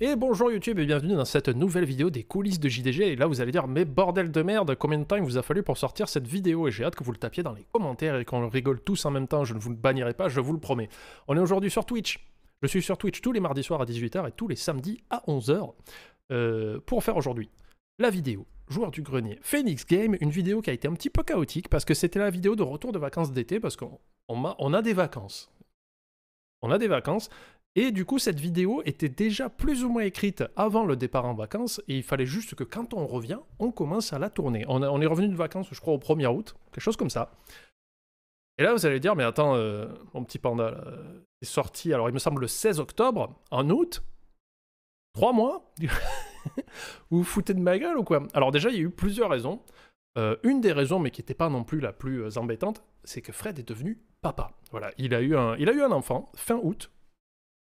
Et bonjour YouTube et bienvenue dans cette nouvelle vidéo des coulisses de JDG. Et là vous allez dire, mais bordel de merde, combien de temps il vous a fallu pour sortir cette vidéo? Et j'ai hâte que vous le tapiez dans les commentaires et qu'on rigole tous en même temps, je ne vous le bannirai pas, je vous le promets. On est aujourd'hui sur Twitch. Je suis sur Twitch tous les mardis soirs à 18 h et tous les samedis à 11 h pour faire aujourd'hui la vidéo Joueur du Grenier Phoenix Game, une vidéo qui a été un petit peu chaotique parce que c'était la vidéo de retour de vacances d'été parce qu'on a des vacances. On a des vacances. Et du coup, cette vidéo était déjà plus ou moins écrite avant le départ en vacances, et il fallait juste que quand on revient, on commence à la tourner. On est revenu de vacances, je crois, au 1er août, quelque chose comme ça. Et là, vous allez dire, mais attends, mon petit panda, c'est sorti, alors il me semble le 16 octobre, en août, 3 mois Vous vous foutez de ma gueule ou quoi? Alors déjà, il y a eu plusieurs raisons. Une des raisons, mais qui n'était pas non plus la plus embêtante, c'est que Fred est devenu papa. Voilà, il a eu un enfant, fin août,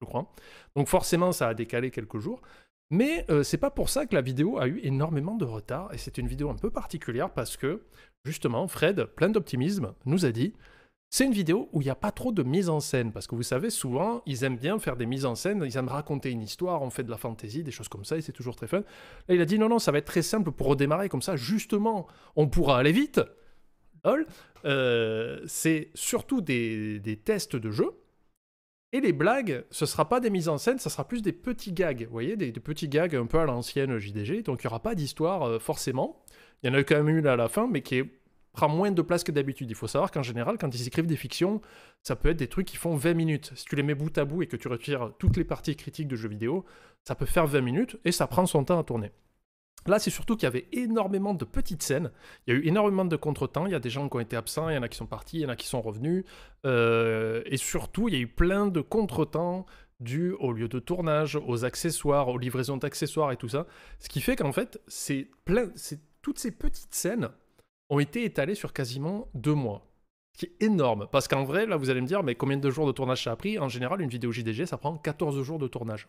je crois. Donc forcément, ça a décalé quelques jours. Mais c'est pas pour ça que la vidéo a eu énormément de retard. Et c'est une vidéo un peu particulière parce que, justement, Fred, plein d'optimisme, nous a dit c'est une vidéo où il n'y a pas trop de mise en scène. Parce que vous savez, souvent, ils aiment bien faire des mises en scène. Ils aiment raconter une histoire, on fait de la fantasy, des choses comme ça, et c'est toujours très fun. Là, il a dit non, ça va être très simple pour redémarrer. Comme ça, justement, on pourra aller vite. Lol. C'est surtout des tests de jeu. Et les blagues, ce ne sera pas des mises en scène, ça sera plus des petits gags, vous voyez, des petits gags un peu à l'ancienne JDG, donc il n'y aura pas d'histoire forcément. Il y en a quand même une à la fin, mais qui prend moins de place que d'habitude. Il faut savoir qu'en général, quand ils écrivent des fictions, ça peut être des trucs qui font 20 minutes. Si tu les mets bout à bout et que tu retires toutes les parties critiques de jeux vidéo, ça peut faire 20 minutes et ça prend son temps à tourner. Là, c'est surtout qu'il y avait énormément de petites scènes. Il y a eu énormément de contretemps. Il y a des gens qui ont été absents, il y en a qui sont partis, il y en a qui sont revenus. Et surtout, il y a eu plein de contretemps dus au lieu de tournage, aux accessoires, aux livraisons d'accessoires et tout ça. Ce qui fait qu'en fait, toutes ces petites scènes ont été étalées sur quasiment 2 mois. Ce qui est énorme. Parce qu'en vrai, là, vous allez me dire, mais combien de jours de tournage ça a pris? En général, une vidéo JDG, ça prend 14 jours de tournage.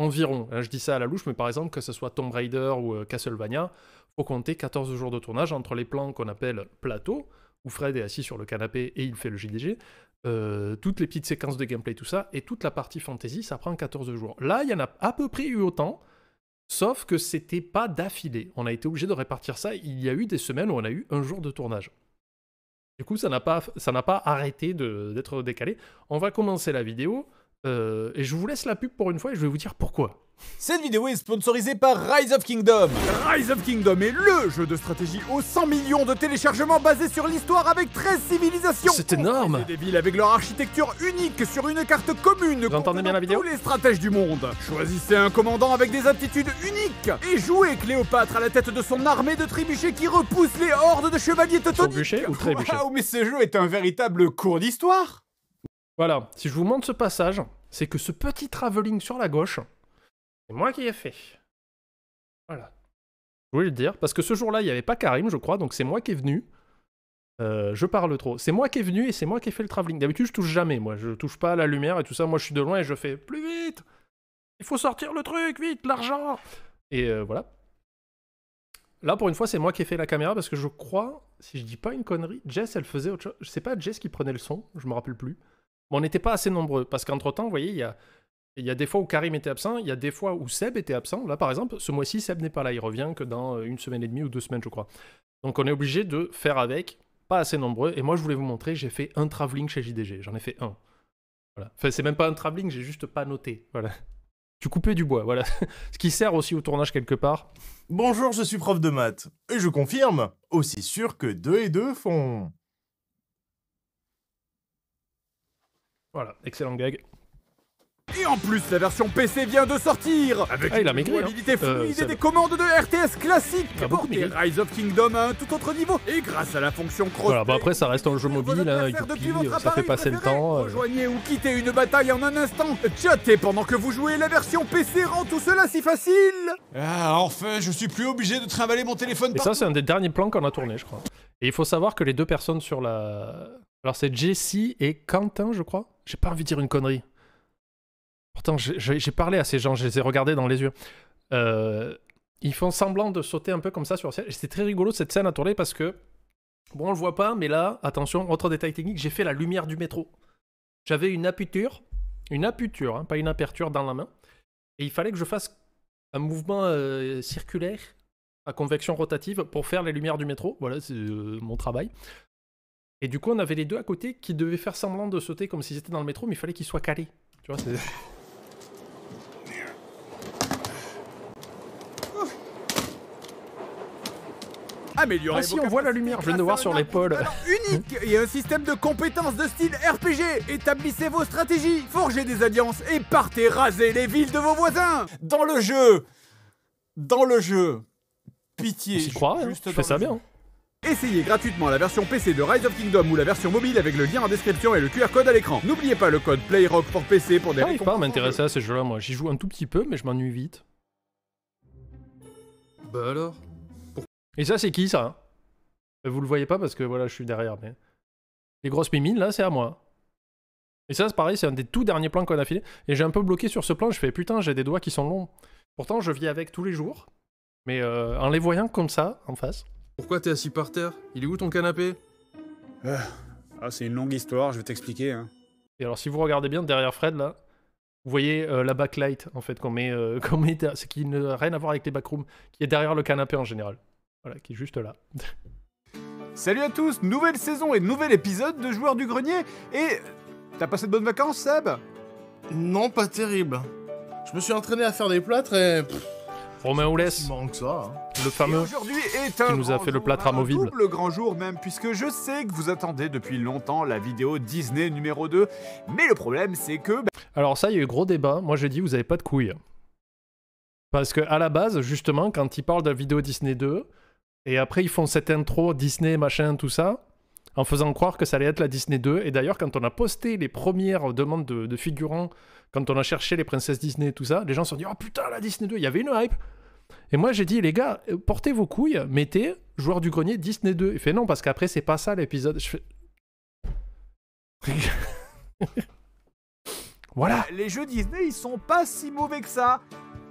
Environ, je dis ça à la louche, mais par exemple, que ce soit Tomb Raider ou Castlevania, faut compter 14 jours de tournage entre les plans qu'on appelle plateau, où Fred est assis sur le canapé et il fait le JDG, toutes les petites séquences de gameplay, tout ça, et toute la partie fantasy, ça prend 14 jours. Là, il y en a à peu près eu autant, sauf que c'était pas d'affilée. On a été obligé de répartir ça, il y a eu des semaines où on a eu 1 jour de tournage. Du coup, ça n'a pas arrêté d'être décalé. On va commencer la vidéo. Et je vous laisse la pub pour une fois et je vais vous dire pourquoi. Cette vidéo est sponsorisée par Rise of Kingdom. Rise of Kingdom est LE jeu de stratégie aux 100 millions de téléchargements basé sur l'histoire avec 13 civilisations. C'est énorme. Des villes avec leur architecture unique sur une carte commune. Vous entendez bien la vidéo? Tous les stratèges du monde. Choisissez un commandant avec des aptitudes uniques et jouez Cléopâtre à la tête de son armée de trébuchets qui repousse les hordes de chevaliers teutoniques. Trébuchets ou trébuchets? Waouh, mais ce jeu est un véritable cours d'histoire. Voilà, si je vous montre ce passage, c'est que ce petit travelling sur la gauche, c'est moi qui ai fait. Voilà. Je voulais le dire, parce que ce jour-là, il n'y avait pas Karim, je crois, donc c'est moi qui est venu. Je parle trop. C'est moi qui est venu et c'est moi qui ai fait le travelling. D'habitude, je touche jamais, moi. Je touche pas à la lumière et tout ça. Moi, je suis de loin et je fais « Plus vite! Il faut sortir le truc, vite, l'argent !» Et voilà. Là, pour une fois, c'est moi qui ai fait la caméra, parce que je crois, si je dis pas une connerie, Jess, elle faisait autre chose. Je sais pas, Jess qui prenait le son, je me rappelle plus. Mais on n'était pas assez nombreux, parce qu'entre-temps, vous voyez, il y a des fois où Karim était absent, il y a des fois où Seb était absent. Là, par exemple, ce mois-ci, Seb n'est pas là, il revient que dans 1 semaine et demie ou 2 semaines, je crois. Donc on est obligé de faire avec, pas assez nombreux. Et moi, je voulais vous montrer, j'ai fait un travelling chez JDG, j'en ai fait un. Voilà. Enfin, c'est même pas un travelling, j'ai juste pas noté. Voilà. Tu coupais du bois, voilà. Ce qui sert aussi au tournage quelque part. Bonjour, je suis prof de maths. Et je confirme, aussi sûr que 2 et 2 font... Voilà, excellent gag. Et en plus, la version PC vient de sortir avec il a une maigri, jouabilité fluide ça et va. des commandes de RTS classiques. beaucoup Portez maigri. Rise of Kingdom à un tout autre niveau. Et grâce à la fonction crossplay, Voilà, bah après, ça reste un jeu mobile, hein, depuis youpi, votre ça fait appareil passer le préféré. temps. Rejoignez ou quittez une bataille en un instant. Chattez pendant que vous jouez. La version PC rend tout cela si facile. Ah, enfin, je suis plus obligé de trimballer mon téléphone Et ça, c'est un des derniers plans qu'on a tourné, je crois. Et il faut savoir que les 2 personnes sur la... Alors, c'est Jessie et Quentin, je crois. J'ai pas envie de dire une connerie. Pourtant, j'ai parlé à ces gens, je les ai regardés dans les yeux. Ils font semblant de sauter un peu comme ça sur le ciel. Et c'était très rigolo cette scène à tourner parce que... Bon, on le voit pas, mais là, attention, autre détail technique, j'ai fait la lumière du métro. J'avais une aputure, hein, pas une aperture dans la main. Et il fallait que je fasse un mouvement circulaire à convection rotative pour faire les lumières du métro. Voilà, c'est mon travail. Et du coup, on avait les deux à côté qui devaient faire semblant de sauter comme s'ils étaient dans le métro, mais il fallait qu'ils soient calés. Tu vois, c'est... Améliorer Ah si, on voit la lumière, je viens de voir sur l'épaule. Unique et un système de compétences de style RPG. Établissez vos stratégies, forgez des alliances et partez raser les villes de vos voisins. Dans le jeu, pitié. J'y crois, hein. Je fais ça bien. Essayez gratuitement la version PC de Rise of Kingdom ou la version mobile avec le lien en description et le QR code à l'écran. N'oubliez pas le code PlayRock pour PC pour des J'arrive pas à m'intéresser à ces jeux-là, moi. J'y joue un tout petit peu, mais je m'ennuie vite. Bah alors? Et ça, c'est qui, ça? Vous le voyez pas parce que, voilà, je suis derrière, mais... Les grosses mimines, là, c'est à moi. Et ça, c'est pareil, c'est un des tout derniers plans qu'on a filé. Et j'ai un peu bloqué sur ce plan, je fais, putain, j'ai des doigts qui sont longs. Pourtant, je vis avec tous les jours. Mais en les voyant comme ça, en face... Pourquoi t'es assis par terre? Il est où ton canapé? Ah, c'est une longue histoire, je vais t'expliquer. Hein. Et alors, si vous regardez bien derrière Fred, là, vous voyez la backlight, en fait, qu'on met ce qui n'a rien à voir avec les backrooms, qui est derrière le canapé en général. Voilà, qui est juste là. Salut à tous, nouvelle saison et nouvel épisode de Joueurs du Grenier. Et t'as passé de bonnes vacances, Seb? Non, pas terrible. Je me suis entraîné à faire des plâtres et... Romain Oulès, manque ça. Hein. le fameux... Aujourd'hui est un qui nous a fait le plâtre amovible. double grand jour même, puisque je sais que vous attendez depuis longtemps la vidéo Disney numéro 2. Mais le problème, c'est que... Alors ça, il y a eu gros débat. Moi, j'ai dit, vous avez pas de couilles. Parce que à la base, justement, quand ils parlent de la vidéo Disney 2, et après ils font cette intro Disney, machin, tout ça, en faisant croire que ça allait être la Disney 2. Et d'ailleurs, quand on a posté les premières demandes de figurants, quand on a cherché les princesses Disney et tout ça, les gens se sont dit « Oh putain, la Disney 2, il y avait une hype !» Et moi, j'ai dit « Les gars, portez vos couilles, mettez Joueurs du Grenier Disney 2. » Il fait « Non, parce qu'après, c'est pas ça l'épisode. » Je fais... Voilà. Les jeux Disney, ils sont pas si mauvais que ça.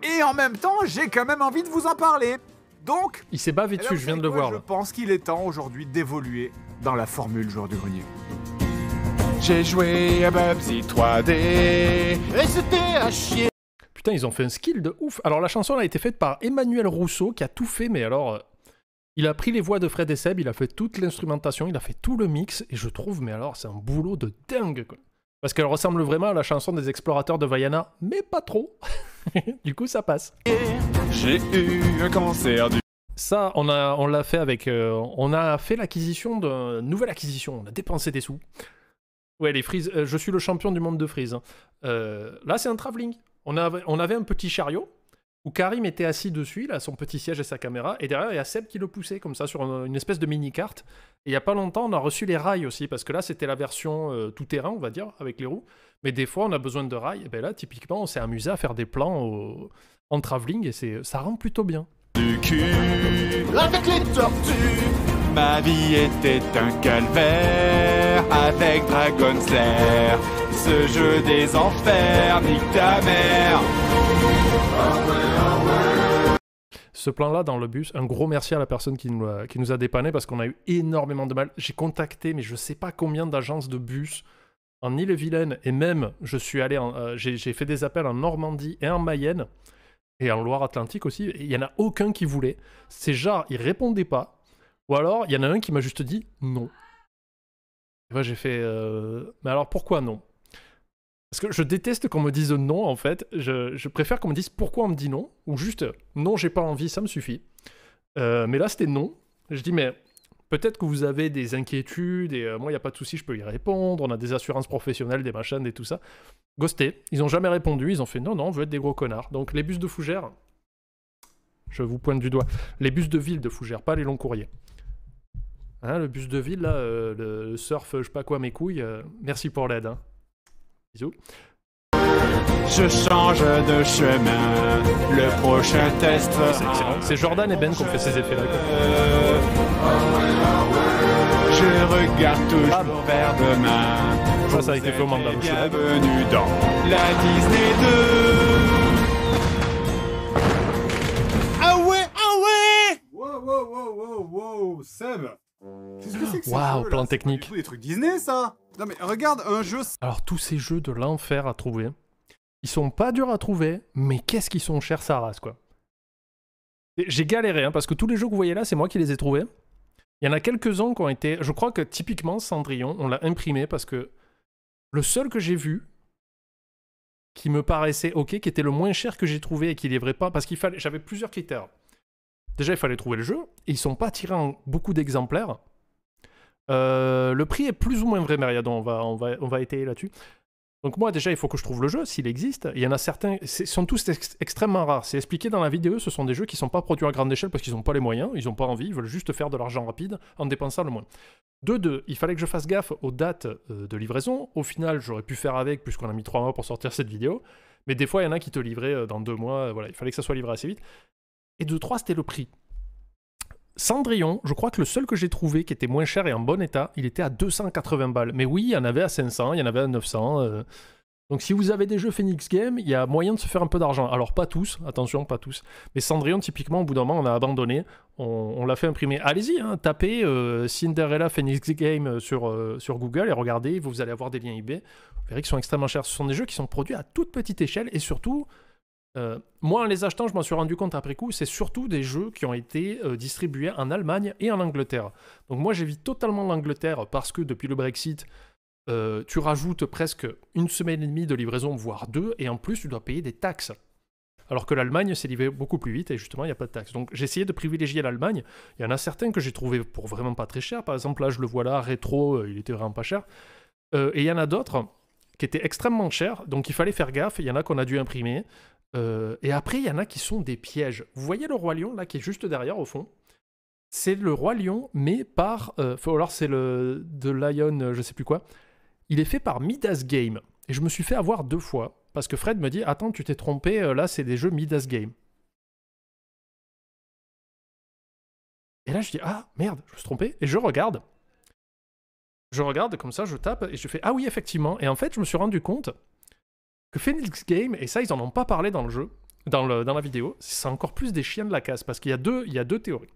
Et en même temps, j'ai quand même envie de vous en parler. Donc... Il s'est bavé dessus, je viens de le voir. Je pense qu'il est temps aujourd'hui d'évoluer dans la formule Joueurs du Grenier. J'ai joué à Bubsy 3D et c'était à chier. Putain, ils ont fait un skill de ouf. Alors la chanson elle a été faite par Emmanuel Rousseau qui a tout fait, mais alors... il a pris les voix de Fred et Seb, il a fait toute l'instrumentation, il a fait tout le mix, et je trouve, mais alors c'est un boulot de dingue, quoi. Parce qu'elle ressemble vraiment à la chanson des explorateurs de Vaiana, mais pas trop. Du coup, ça passe. J'ai eu un cancer du... Ça, on l'a fait avec... on a fait l'acquisition d'une nouvelle acquisition, on a dépensé des sous. Ouais, les frises, je suis le champion du monde de frises. Hein. Là, c'est un travelling. On avait un petit chariot où Karim était assis dessus, il a son petit siège et sa caméra, et derrière, il y a Seb qui le poussait comme ça sur une espèce de mini-carte. Et il n'y a pas longtemps, on a reçu les rails aussi, parce que là, c'était la version tout-terrain, on va dire, avec les roues. Mais des fois, on a besoin de rails. Et bien là, typiquement, on s'est amusé à faire des plans en travelling, et ça rend plutôt bien. Du cul, avec les tortues, ma vie était un calvaire, avec Dragon Slayer, ce jeu des enfers, nique ta mère. Ce plan-là dans le bus, un gros merci à la personne qui nous a dépanné parce qu'on a eu énormément de mal. J'ai contacté, mais je sais pas combien d'agences de bus en Ille-et-Vilaine, et même je suis allé, j'ai fait des appels en Normandie et en Mayenne, et en Loire-Atlantique aussi, et il y en a aucun qui voulait. C'est genre, ils répondaient pas, ou alors il y en a un qui m'a juste dit non. Et moi j'ai fait, mais alors pourquoi non? Parce que je déteste qu'on me dise non, en fait. Je préfère qu'on me dise pourquoi on me dit non, ou juste non, j'ai pas envie, ça me suffit. Mais là, c'était non. Je dis, mais peut-être que vous avez des inquiétudes, et moi, il n'y a pas de souci, je peux y répondre. On a des assurances professionnelles, des machins, et tout ça. Ghosté. Ils n'ont jamais répondu. Ils ont fait non, non, on veut être des gros connards. Donc, les bus de Fougères, je vous pointe du doigt. Les bus de ville de Fougères, pas les longs courriers. Hein, le bus de ville, là, le surf, je sais pas quoi, mes couilles, merci pour l'aide, hein. Bisous. Je change de chemin, le prochain test. C'est excellent. C'est Jordan et Ben qui ont fait ces effets-là. Je regarde toujours vers demain. Ça a été fait au Mandalorian. Bienvenue dans la Disney 2. Ah ouais. Wow, Seb. Qu'est-ce que c'est que ces Waouh, jeux, plan là? technique. C'est des trucs Disney, ça. Non mais regarde, un jeu... Alors tous ces jeux de l'enfer à trouver. Ils sont pas durs à trouver, mais qu'est-ce qu'ils sont chers sa race, quoi. J'ai galéré, hein, parce que tous les jeux que vous voyez là, c'est moi qui les ai trouvés. Il y en a quelques-uns qui ont été... Je crois que typiquement, Cendrillon, on l'a imprimé parce que le seul que j'ai vu qui me paraissait OK, qui était le moins cher que j'ai trouvé et qui livrait pas, parce qu'il fallait... J'avais plusieurs critères. Déjà, il fallait trouver le jeu, et ils sont pas tirés en beaucoup d'exemplaires. Le prix est plus ou moins vrai, Meriadon, on va étayer là-dessus. Donc moi, déjà, il faut que je trouve le jeu, s'il existe. Il y en a certains, sont tous extrêmement rares. C'est expliqué dans la vidéo, ce sont des jeux qui ne sont pas produits à grande échelle parce qu'ils n'ont pas les moyens, ils n'ont pas envie, ils veulent juste faire de l'argent rapide en dépensant le moins. De deux, il fallait que je fasse gaffe aux dates de livraison. Au final, j'aurais pu faire avec, puisqu'on a mis 3 mois pour sortir cette vidéo. Mais des fois, il y en a qui te livraient dans 2 mois. Voilà, il fallait que ça soit livré assez vite. Et de 3, c'était le prix. Cendrillon, je crois que le seul que j'ai trouvé qui était moins cher et en bon état, il était à 280 balles. Mais oui, il y en avait à 500, il y en avait à 900. Donc si vous avez des jeux Phoenix Game, il y a moyen de se faire un peu d'argent. Alors pas tous, attention, pas tous. Mais Cendrillon, typiquement, au bout d'un moment, on a abandonné. On l'a fait imprimer. Allez-y, hein, tapez Cinderella Phoenix Game sur Google et regardez, vous allez avoir des liens eBay. Vous verrez qu'ils sont extrêmement chers. Ce sont des jeux qui sont produits à toute petite échelle et surtout... moi, en les achetant, je m'en suis rendu compte après coup, c'est surtout des jeux qui ont été distribués en Allemagne et en Angleterre. Donc moi, j'évite totalement l'Angleterre parce que depuis le Brexit, tu rajoutes presque 1 semaine et demie de livraison, voire 2, et en plus, tu dois payer des taxes. Alors que l'Allemagne, c'est livré beaucoup plus vite et justement, il n'y a pas de taxes. Donc j'ai essayé de privilégier l'Allemagne. Il y en a certains que j'ai trouvé pour vraiment pas très cher. Par exemple, là, je le vois là, Rétro, il était vraiment pas cher. Et il y en a d'autres qui étaient extrêmement chers, donc il fallait faire gaffe. Il y en a qu'on a dû imprimer. Et après, il y en a qui sont des pièges. Vous voyez le Roi Lion, là, qui est juste derrière, au fond? C'est le Roi Lion, mais par... alors, c'est le... The Lion, je sais plus quoi. Il est fait par Midas Game. Et je me suis fait avoir 2 fois. Parce que Fred me dit, attends, tu t'es trompé, là, c'est des jeux Midas Game. Et là, je dis, ah, merde, je me suis trompé. Et je regarde. Je regarde, comme ça, je tape, et je fais, ah oui, effectivement. Et en fait, je me suis rendu compte... que Phoenix Game, et ça ils en ont pas parlé dans le jeu, dans la vidéo, c'est encore plus des chiens de la casse, parce qu'il y a deux théories.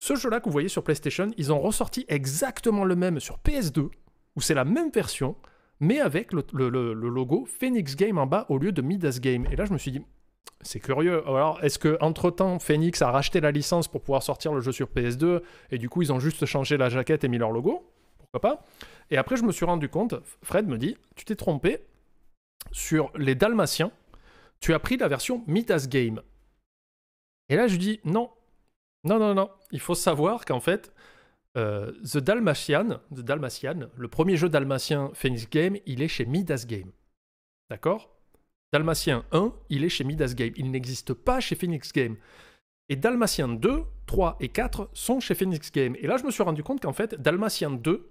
Ce jeu-là que vous voyez sur PlayStation, ils ont ressorti exactement le même sur PS2, où c'est la même version, mais avec le logo Phoenix Game en bas au lieu de Midas Game. Et là je me suis dit, c'est curieux. Alors est-ce que entre-temps Phoenix a racheté la licence pour pouvoir sortir le jeu sur PS2, et du coup ils ont juste changé la jaquette et mis leur logo? Pourquoi pas? Et après je me suis rendu compte, Fred me dit, tu t'es trompé, sur les Dalmatiens, tu as pris la version Midas Game. Et là, je dis non. Non. Il faut savoir qu'en fait, The Dalmatian, le premier jeu dalmatien Phoenix Game, il est chez Midas Game. D'accord? Dalmatien 1, il est chez Midas Game. Il n'existe pas chez Phoenix Game. Et Dalmatien 2, 3 et 4 sont chez Phoenix Game. Et là, je me suis rendu compte qu'en fait, Dalmatien 2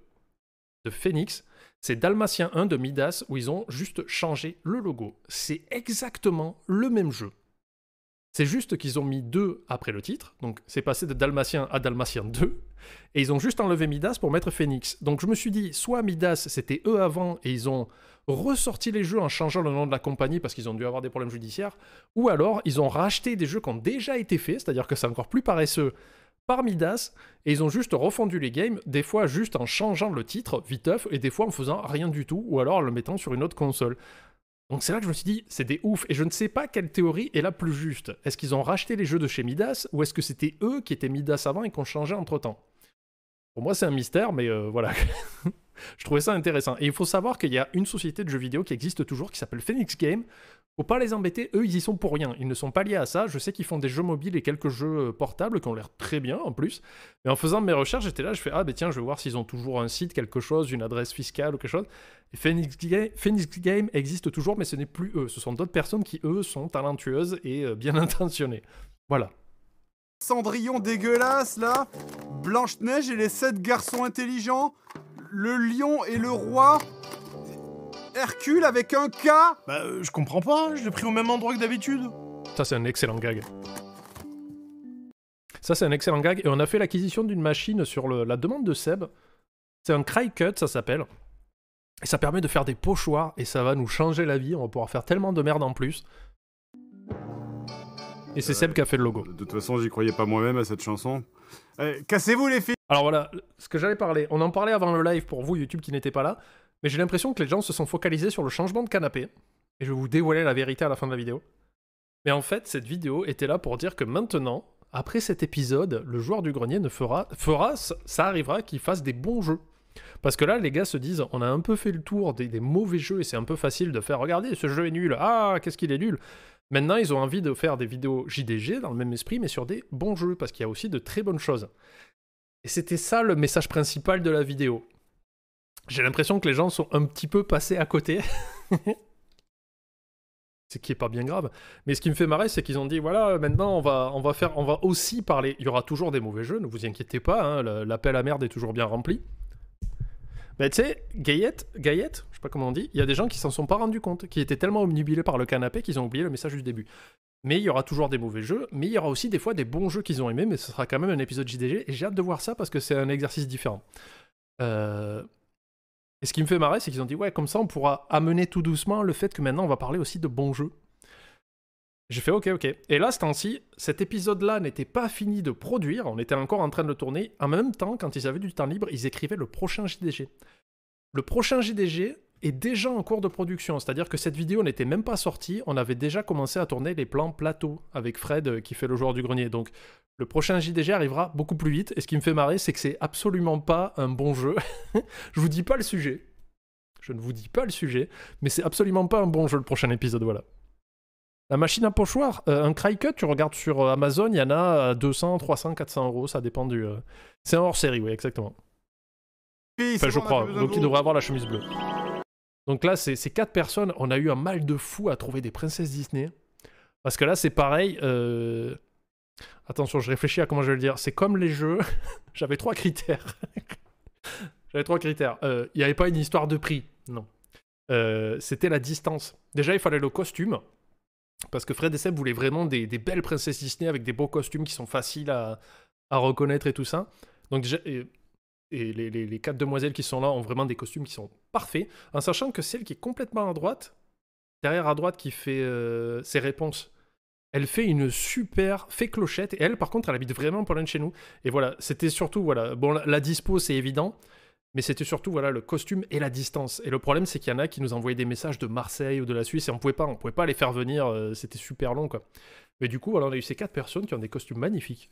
de Phoenix, c'est Dalmatien 1 de Midas où ils ont juste changé le logo. C'est exactement le même jeu. C'est juste qu'ils ont mis 2 après le titre, donc c'est passé de Dalmatien à Dalmatien 2, et ils ont juste enlevé Midas pour mettre Phoenix. Donc je me suis dit, soit Midas c'était eux avant et ils ont ressorti les jeux en changeant le nom de la compagnie parce qu'ils ont dû avoir des problèmes judiciaires, ou alors ils ont racheté des jeux qui ont déjà été faits, c'est-à-dire que c'est encore plus paresseux, par Midas, et ils ont juste refondu les games, des fois juste en changeant le titre, viteuf, et des fois en faisant rien du tout, ou alors en le mettant sur une autre console. Donc c'est là que je me suis dit, c'est des ouf, et je ne sais pas quelle théorie est la plus juste. Est-ce qu'ils ont racheté les jeux de chez Midas, ou est-ce que c'était eux qui étaient Midas avant et qui ont changé entre-temps? Pour moi c'est un mystère, mais voilà. Je trouvais ça intéressant. Et il faut savoir qu'il y a une société de jeux vidéo qui existe toujours, qui s'appelle Phoenix Game. Faut pas les embêter, eux ils y sont pour rien, ils ne sont pas liés à ça. Je sais qu'ils font des jeux mobiles et quelques jeux portables qui ont l'air très bien en plus. Mais en faisant mes recherches, j'étais là, je fais ah ben tiens, je vais voir s'ils ont toujours un site, quelque chose, une adresse fiscale ou quelque chose. Et Phoenix Game existe toujours, mais ce n'est plus eux. Ce sont d'autres personnes qui eux sont talentueuses et bien intentionnées. Voilà. Cendrillon dégueulasse là, Blanche-Neige et les 7 garçons intelligents, le lion et le roi, Hercule avec un K. Bah, je comprends pas, je l'ai pris au même endroit que d'habitude. Ça, c'est un excellent gag. Ça, c'est un excellent gag. Et on a fait l'acquisition d'une machine sur la demande de Seb. C'est un Cry Cut, ça s'appelle. Et ça permet de faire des pochoirs. Et ça va nous changer la vie. On va pouvoir faire tellement de merde en plus. Et c'est Seb qui a fait le logo. De toute façon, j'y croyais pas moi-même à cette chanson. Cassez-vous les filles. Alors voilà, ce que j'allais parler. On en parlait avant le live pour vous, YouTube, qui n'était pas là. Mais j'ai l'impression que les gens se sont focalisés sur le changement de canapé. Et je vais vous dévoiler la vérité à la fin de la vidéo. Mais en fait, cette vidéo était là pour dire que maintenant, après cet épisode, le joueur du grenier ça arrivera qu'il fasse des bons jeux. Parce que là, les gars se disent, on a un peu fait le tour des mauvais jeux et c'est un peu facile de faire, regardez, ce jeu est nul, ah, qu'est-ce qu'il est nul. Maintenant, ils ont envie de faire des vidéos JDG dans le même esprit, mais sur des bons jeux, parce qu'il y a aussi de très bonnes choses. Et c'était ça le message principal de la vidéo. J'ai l'impression que les gens sont un petit peu passés à côté. Ce qui est pas bien grave. Mais ce qui me fait marrer, c'est qu'ils ont dit, voilà, maintenant, on va aussi parler. Il y aura toujours des mauvais jeux, ne vous inquiétez pas, hein, l'appel à merde est toujours bien rempli. Mais tu sais, Gaillette, je sais pas comment on dit, il y a des gens qui s'en sont pas rendus compte, qui étaient tellement omnubilés par le canapé qu'ils ont oublié le message du début. Mais il y aura toujours des mauvais jeux, mais il y aura aussi des fois des bons jeux qu'ils ont aimés, mais ce sera quand même un épisode JDG, et j'ai hâte de voir ça parce que c'est un exercice différent. Et ce qui me fait marrer, c'est qu'ils ont dit, ouais, comme ça on pourra amener tout doucement le fait que maintenant on va parler aussi de bons jeux. J'ai fait ok. Et là, ce temps-ci, cet épisode-là n'était pas fini de produire, on était encore en train de le tourner. En même temps, quand ils avaient du temps libre, ils écrivaient le prochain JDG. Le prochain JDG est déjà en cours de production, c'est-à-dire que cette vidéo n'était même pas sortie, on avait déjà commencé à tourner les plans plateau avec Fred qui fait le joueur du grenier. Donc le prochain JDG arrivera beaucoup plus vite, et ce qui me fait marrer, c'est que c'est absolument pas un bon jeu. Je vous dis pas le sujet. Je ne vous dis pas le sujet, mais c'est absolument pas un bon jeu le prochain épisode, voilà. La machine à pochoir, un Crycut, tu regardes sur Amazon, il y en a à 200, 300, 400 euros, ça dépend du... C'est un hors-série, oui, exactement. Oui, enfin, je crois, donc il devrait avoir la chemise bleue. Donc là, c'est 4 personnes, on a eu un mal de fou à trouver des princesses Disney. Parce que là, c'est pareil... Attention, je réfléchis à comment je vais le dire. C'est comme les jeux, j'avais 3 critères. Il n'y avait pas une histoire de prix, non. C'était la distance. Déjà, il fallait le costume. Parce que Fred et Seb voulaient vraiment des belles princesses Disney avec des beaux costumes qui sont faciles à reconnaître et tout ça. Donc déjà, les 4 demoiselles qui sont là ont vraiment des costumes qui sont parfaits. En sachant que celle qui est complètement à droite, derrière à droite qui fait ses réponses, elle fait une super fée clochette. Et elle, par contre, elle habite vraiment pas loin de chez nous. Et voilà, c'était surtout, voilà, bon, la dispo, c'est évident. Mais c'était surtout voilà, le costume et la distance. Et le problème, c'est qu'il y en a qui nous envoyaient des messages de Marseille ou de la Suisse et on pouvait pas les faire venir, c'était super long, quoi. Mais du coup, voilà, on a eu ces 4 personnes qui ont des costumes magnifiques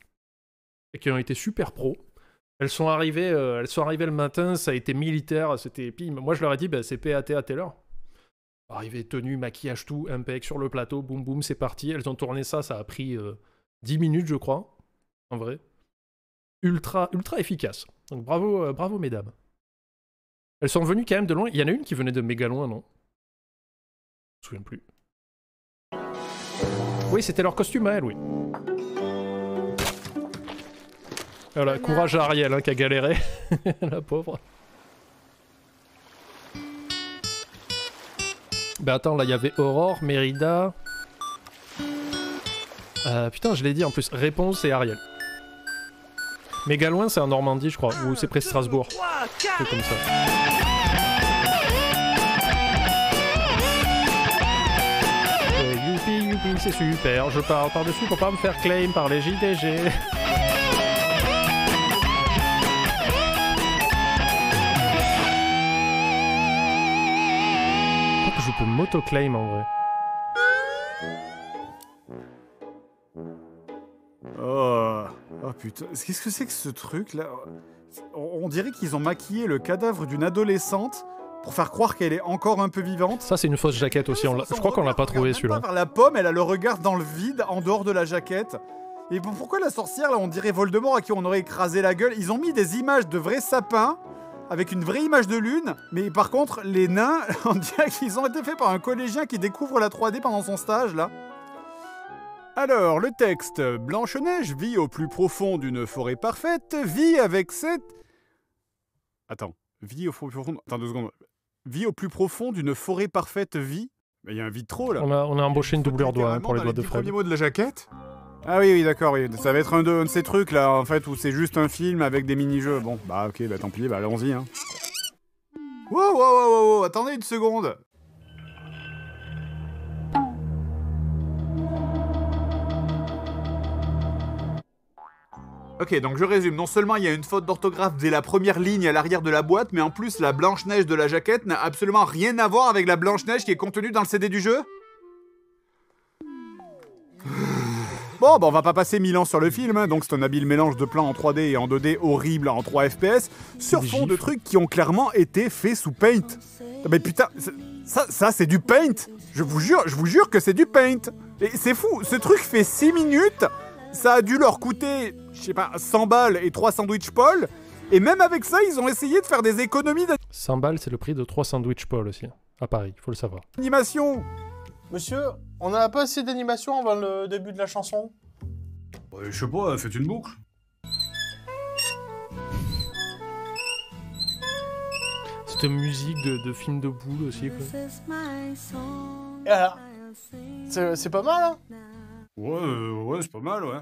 et qui ont été super pros. Elles sont arrivées le matin, ça a été militaire, c'était... Puis moi, je leur ai dit, bah, c'est PAT à telle heure. Arrivée, tenue, maquillage, tout, impec sur le plateau, boum boum, c'est parti. Elles ont tourné ça a pris 10 minutes, je crois, en vrai. Ultra efficace. Donc bravo mesdames. Elles sont venues quand même de loin. Il y en a une qui venait de méga loin, non? Je me souviens plus. Oui, c'était leur costume à elle, oui. Voilà, courage à Ariel, hein, qui a galéré. La pauvre. Ben attends, là, il y avait Aurore, Mérida... putain, je l'ai dit en plus. Réponse et Ariel. Méga loin, c'est en Normandie, je crois. Ou c'est près de Strasbourg. C'est comme ça. Youpi, c'est super. Je pars par-dessus pour pas me faire claim par les JDG. Je peux m'auto-claim en vrai. Oh putain, qu'est-ce que c'est que ce truc là? On dirait qu'ils ont maquillé le cadavre d'une adolescente pour faire croire qu'elle est encore un peu vivante. Ça, c'est une fausse jaquette aussi. Je crois qu'on l'a pas trouvé celui-là. Par la pomme, elle a le regard dans le vide, en dehors de la jaquette. Et pourquoi la sorcière là, on dirait Voldemort à qui on aurait écrasé la gueule? Ils ont mis des images de vrais sapins avec une vraie image de lune, mais par contre, les nains, on dirait qu'ils ont été faits par un collégien qui découvre la 3D pendant son stage là. Alors, le texte. Blanche-Neige vit au plus profond d'une forêt parfaite, vit avec cette... Attends, vit au plus profond... Attends 2 secondes. Vit au plus profond d'une forêt parfaite, vit... Mais il y a un vide trop, là. On a embauché une doublure doigt pour les doigts de Fred. Le premier mot de la jaquette. Ah oui, d'accord, oui. Ça va être un de ces trucs, là, en fait, où c'est juste un film avec des mini-jeux. Bon, bah ok, bah tant pis, bah allons-y, hein. Wow, attendez une seconde. Ok, donc je résume. Non seulement il y a une faute d'orthographe dès la première ligne à l'arrière de la boîte, mais en plus la Blanche-Neige de la jaquette n'a absolument rien à voir avec la Blanche-Neige qui est contenue dans le CD du jeu. Bon, bah on va pas passer 1000 ans sur le film, hein, donc c'est un habile mélange de plans en 3D et en 2D horrible en 3 FPS, sur fond de trucs qui ont clairement été faits sous Paint. Mais putain, ça c'est du Paint. Je vous jure que c'est du Paint. Et c'est fou, ce truc fait 6 minutes, ça a dû leur coûter, je sais pas, 100 balles et 3 sandwich Paul, et même avec ça, ils ont essayé de faire des économies 100 balles, c'est le prix de 3 sandwich Paul aussi, à Paris, il faut le savoir. d'animation. Monsieur, on n'a pas assez d'animation avant le début de la chanson? Ouais, je sais pas, faites une boucle. Cette musique de film de boule aussi, quoi. Et alors? C'est pas mal, hein? Ouais, c'est pas mal, ouais.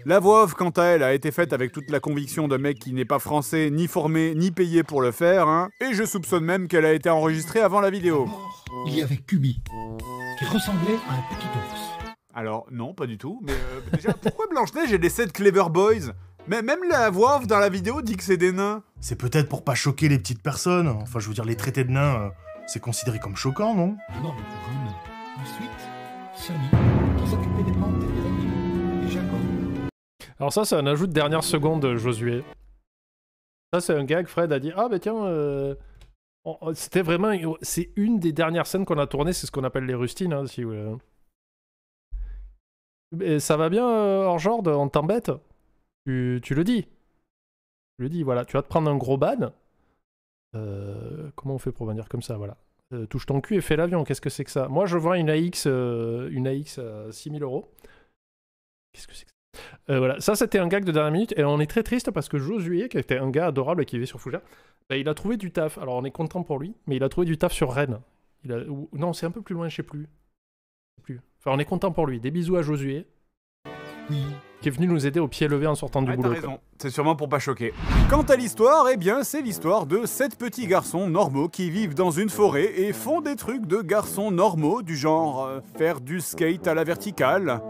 La voix off, quant à elle, a été faite avec toute la conviction d'un mec qui n'est pas français, ni formé, ni payé pour le faire, hein, et je soupçonne même qu'elle a été enregistrée avant la vidéo. Il y avait Kubi, qui ressemblait à un petit ours. Alors, non, pas du tout, mais déjà, pourquoi Blanche-Neige et les 7 Clever Boys? Mais même la voix off dans la vidéo dit que c'est des nains. C'est peut-être pour pas choquer les petites personnes. Enfin, je veux dire, les traités de nains, c'est considéré comme choquant, non? D'abord le couronne, ensuite Sonny, qui s'occupait des plantes et des animaux, et Jacob. Alors ça, c'est un ajout de dernière seconde, Josué. Ça, c'est un gag, Fred a dit, ah bah tiens, c'était vraiment... C'est une des dernières scènes qu'on a tournées, c'est ce qu'on appelle les rustines, hein, si vous voulez. Et ça va bien, Orjord, on t'embête? Tu le dis. Tu le dis, voilà. Tu vas te prendre un gros ban. Comment on fait pour venir comme ça, voilà. Touche ton cul et fais l'avion, qu'est-ce que c'est que ça? Moi, je vois une AX à 6000 €. Qu'est-ce que c'est que ça? Voilà, ça c'était un gag de dernière minute et on est très triste parce que Josué, qui était un gars adorable et qui vivait sur Fougères, bah, il a trouvé du taf. Alors on est content pour lui, mais il a trouvé du taf sur Rennes. Non, c'est un peu plus loin, je sais plus. Enfin, on est content pour lui. Des bisous à Josué. Oui. Qui est venu nous aider au pied levé en sortant du boulot. T'as raison, c'est sûrement pour pas choquer. Quant à l'histoire, eh bien, c'est l'histoire de 7 petits garçons normaux qui vivent dans une forêt et font des trucs de garçons normaux, du genre faire du skate à la verticale.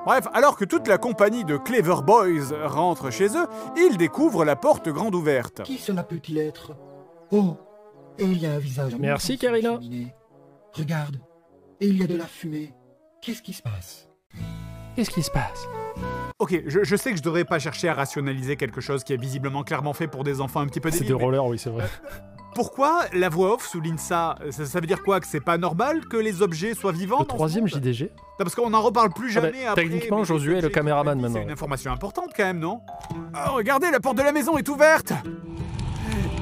Bref, alors que toute la compagnie de Clever Boys rentre chez eux, ils découvrent la porte grande ouverte. Qui cela peut-il être? Oh, et il y a un visage. Merci, sur la Karina. cheminée. Regarde, et il y a de la fumée. Qu'est-ce qui se passe? Qu'est-ce qui se passe? Ok, je sais que je devrais pas chercher à rationaliser quelque chose qui est visiblement clairement fait pour des enfants un petit peu C'est débiles. des rollers, oui, c'est vrai. Pourquoi la voix off souligne ça? Ça veut dire quoi? Que c'est pas normal que les objets soient vivants? Le dans ce troisième monde? JDG. Non, parce qu'on n'en reparle plus Ah bah, jamais après. techniquement, mais Josué les est le objets caméraman qui sont maintenant. C'est une information importante quand même, non? Oh, regardez, la porte de la maison est ouverte!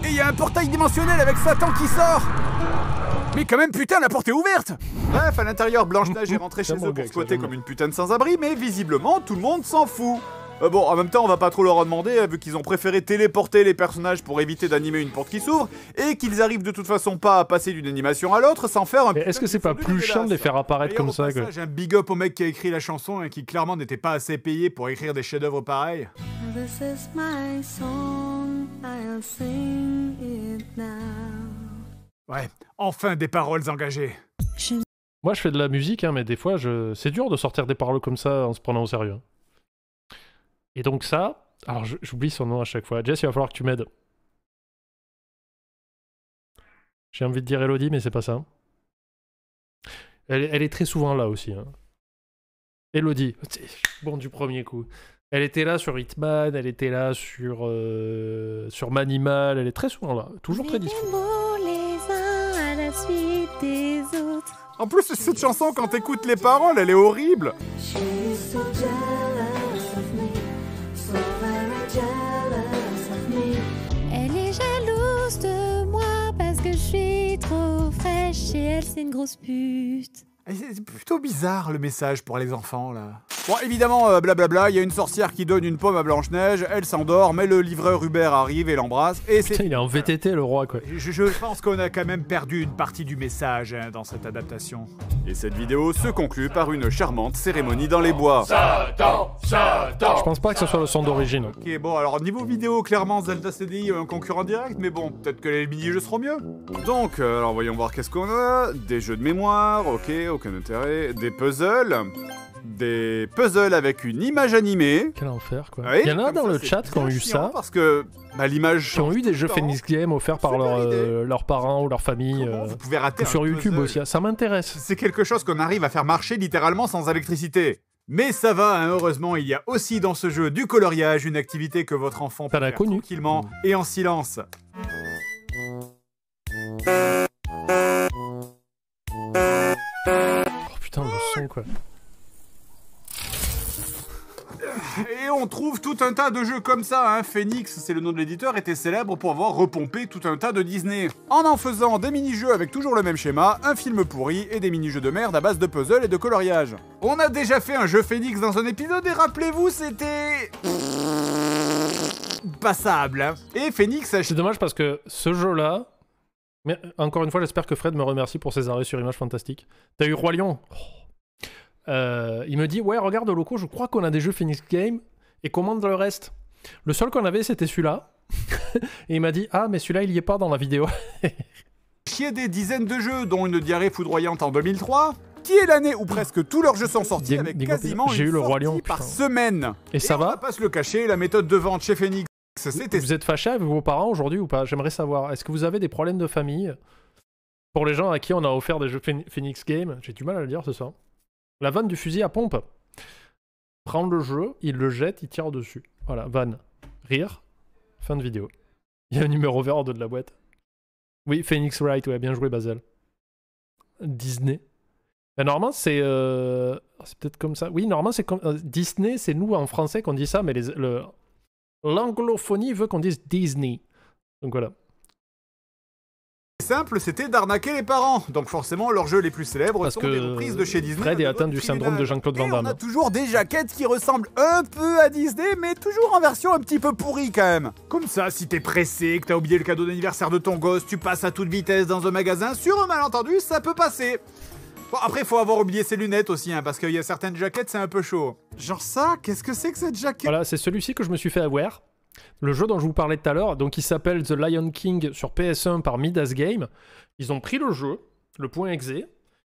Et il y a un portail dimensionnel avec Satan qui sort! Mais quand même, putain, la porte est ouverte! Bref, à l'intérieur, Blanche-Neige est rentrée chez J'aime eux mon pour gag, squatter ça, j'aime comme une putain de sans-abri, mais visiblement, tout le monde s'en fout. Bon, en même temps, on va pas trop leur en demander, vu qu'ils ont préféré téléporter les personnages pour éviter d'animer une porte qui s'ouvre, et qu'ils arrivent de toute façon pas à passer d'une animation à l'autre sans faire un... Mais est-ce que c'est pas plus chiant de les faire apparaître comme ça que... J'ai un big up au mec qui a écrit la chanson et qui clairement n'était pas assez payé pour écrire des chefs-d'œuvre pareils. This is my song, I'll sing it now. Ouais, enfin des paroles engagées. Moi, je fais de la musique, hein, mais des fois, c'est dur de sortir des paroles comme ça en se prenant au sérieux. Et donc ça... Alors, j'oublie son nom à chaque fois. Jess, il va falloir que tu m'aides. J'ai envie de dire Elodie, mais c'est pas ça. Elle est très souvent là aussi. Hein. Elodie. Bon, du premier coup. Elle était là sur Hitman, elle était là sur Manimal, elle est très souvent là. Toujours très dispo. Les uns à la suite des autres. En plus, cette chanson, quand t'écoutes les paroles, elle est horrible. She's so jealous of me, so very jealous of me. Elle est jalouse de moi parce que je suis trop fraîche et elle c'est une grosse pute. C'est plutôt bizarre le message pour les enfants là. Bon, évidemment, blablabla, il y a une sorcière qui donne une pomme à Blanche-Neige, elle s'endort, mais le livreur Uber arrive et l'embrasse, et c'est... Putain, il est en VTT le roi quoi. Je pense qu'on a quand même perdu une partie du message hein, dans cette adaptation. Et cette vidéo se conclut par une charmante cérémonie dans les bois. Je pense pas que ce soit le son d'origine. Ok, bon, alors niveau vidéo, clairement Zelda CDI un concurrent direct, mais bon, peut-être que les mini-jeux seront mieux. Donc, alors voyons voir qu'est-ce qu'on a. Des jeux de mémoire, ok, aucun intérêt. Des puzzles, des puzzles avec une image animée. Quel enfer, quoi. Oui, il y en a comme dans ça, le c'est chat qui bien ont eu chiant ça. Parce que bah, l'image Qui ont eu des jeux tout le temps. Phoenix Game offerts par leurs parents ou leur famille. Comment vous pouvez rater Ou sur un YouTube puzzle aussi. Ça m'intéresse. C'est quelque chose qu'on arrive à faire marcher littéralement sans électricité. Mais ça va, hein, heureusement, il y a aussi dans ce jeu du coloriage, une activité que votre enfant peut T'en as faire connu. tranquillement et en silence. Oh putain, le son, quoi. Et on trouve tout un tas de jeux comme ça, hein. Phoenix, c'est le nom de l'éditeur, était célèbre pour avoir repompé tout un tas de Disney. En faisant des mini-jeux avec toujours le même schéma, un film pourri et des mini-jeux de merde à base de puzzles et de coloriage. On a déjà fait un jeu Phoenix dans un épisode et rappelez-vous, c'était... passable, hein. Et Phoenix a... C'est dommage parce que ce jeu-là... Mais encore une fois, j'espère que Fred me remercie pour ses arrêts sur Images Fantastiques. T'as eu Roi Lion. Il me dit, ouais, regarde Loco, je crois qu'on a des jeux Phoenix Game et commande le reste. Le seul qu'on avait, c'était celui-là. Et il m'a dit, ah, mais celui-là, il y est pas dans la vidéo. chier des dizaines de jeux, dont une diarrhée foudroyante en 2003, qui est l'année où presque tous leurs jeux sont sortis avec quasiment j'ai eu une le Roi sortie Lion, par putain. semaine. Et ça on va va pas se le cacher, la méthode de vente chez Phoenix, c'était... Vous êtes fâché avec vos parents aujourd'hui ou pas? J'aimerais savoir. Est-ce que vous avez des problèmes de famille? Pour les gens à qui on a offert des jeux Phoenix Game, j'ai du mal à le dire ce soir. La vanne du fusil à pompe. Prend le jeu, il le jette, il tire dessus. Voilà, vanne. Rire. Fin de vidéo. Il y a un numéro vert en dos de la boîte. Oui, Phoenix Wright, ouais, bien joué Bazel. Disney. Ben, normalement, c'est peut-être comme ça. Oui, normalement, c'est comme... Disney, c'est nous en français qu'on dit ça, mais l'anglophonie veut qu'on dise Disney. Donc voilà. Simple, c'était d'arnaquer les parents. Donc forcément, leurs jeux les plus célèbres Parce sont que des reprises de chez Disney. Fred est atteint du syndrome de Jean-Claude Van Et Damme. on a toujours des jaquettes qui ressemblent un peu à Disney, mais toujours en version un petit peu pourrie quand même. Comme ça, si t'es pressé, que t'as oublié le cadeau d'anniversaire de ton gosse, tu passes à toute vitesse dans un magasin, sur un malentendu, ça peut passer. Bon, après, faut avoir oublié ses lunettes aussi, hein, parce qu'il y a certaines jaquettes, c'est un peu chaud. Genre ça, qu'est-ce que c'est que cette jaquette? Voilà, c'est celui-ci que je me suis fait avoir. Le jeu dont je vous parlais tout à l'heure, donc il s'appelle The Lion King sur PS1 par Midas Game. Ils ont pris le jeu, le point exe, ils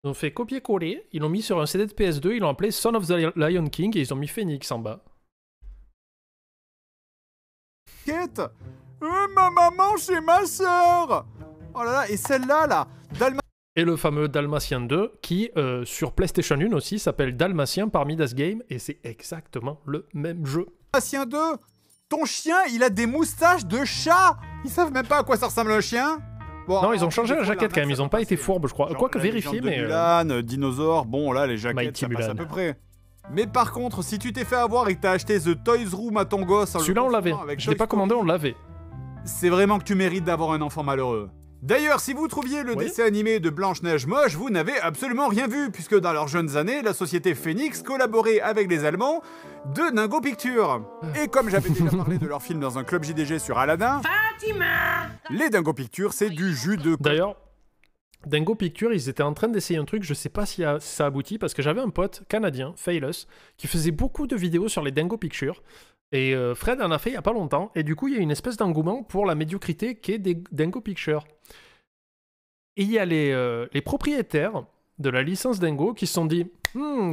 ont fait copier-coller, ils l'ont mis sur un CD de PS2, ils l'ont appelé Son of the Lion King et ils ont mis Phoenix en bas. Quête ma maman chez ma sœur. Oh là là, et celle-là, là, Et le fameux Dalmatien 2, qui, sur PlayStation 1 aussi, s'appelle Dalmatien par Midas Game, et c'est exactement le même jeu. Dalmatien 2, ton chien, il a des moustaches de chat. Ils savent même pas à quoi ça ressemble un chien. Bon, non, ils ont changé la jaquette quand même, ils ont pas été fourbes, je crois. Quoique vérifier, mais... Mulan, dinosaure, bon là, les jaquettes, ça passe à peu près. Mais par contre, si tu t'es fait avoir et que t'as acheté The Toys Room à ton gosse... Celui-là, on l'avait. Je l'ai pas commandé, on l'avait. C'est vraiment que tu mérites d'avoir un enfant malheureux. D'ailleurs, si vous trouviez le dessin animé de Blanche-Neige moche, vous n'avez absolument rien vu, puisque dans leurs jeunes années, la société Phoenix collaborait avec les Allemands de Dingo Pictures. Et comme j'avais déjà parlé de leur film dans un club JDG sur Aladdin, les Dingo Pictures, c'est du jus de... D'ailleurs, Dingo Pictures, ils étaient en train d'essayer un truc, je sais pas si ça aboutit, parce que j'avais un pote canadien, Failus, qui faisait beaucoup de vidéos sur les Dingo Pictures. Et Fred en a fait il y a pas longtemps, et du coup il y a une espèce d'engouement pour la médiocrité qu'est des Dingo Pictures. Et il y a les propriétaires de la licence Dingo qui se sont dit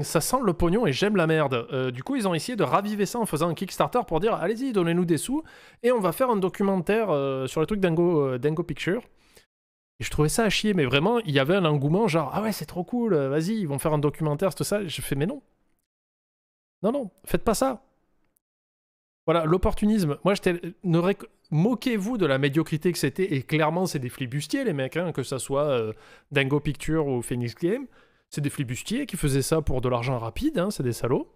ça sent le pognon et j'aime la merde. Du coup ils ont essayé de raviver ça en faisant un Kickstarter pour dire allez-y donnez-nous des sous et on va faire un documentaire sur les trucs Dingo Pictures. Et je trouvais ça à chier, mais vraiment il y avait un engouement genre ah ouais c'est trop cool, vas-y ils vont faire un documentaire, tout ça. Je fais mais non. Non, faites pas ça. Voilà, l'opportunisme. Moi, moquez-vous de la médiocrité que c'était. Et clairement, c'est des flibustiers, les mecs, hein, que ça soit Dingo Pictures ou Phoenix Game. C'est des flibustiers qui faisaient ça pour de l'argent rapide, hein, c'est des salauds.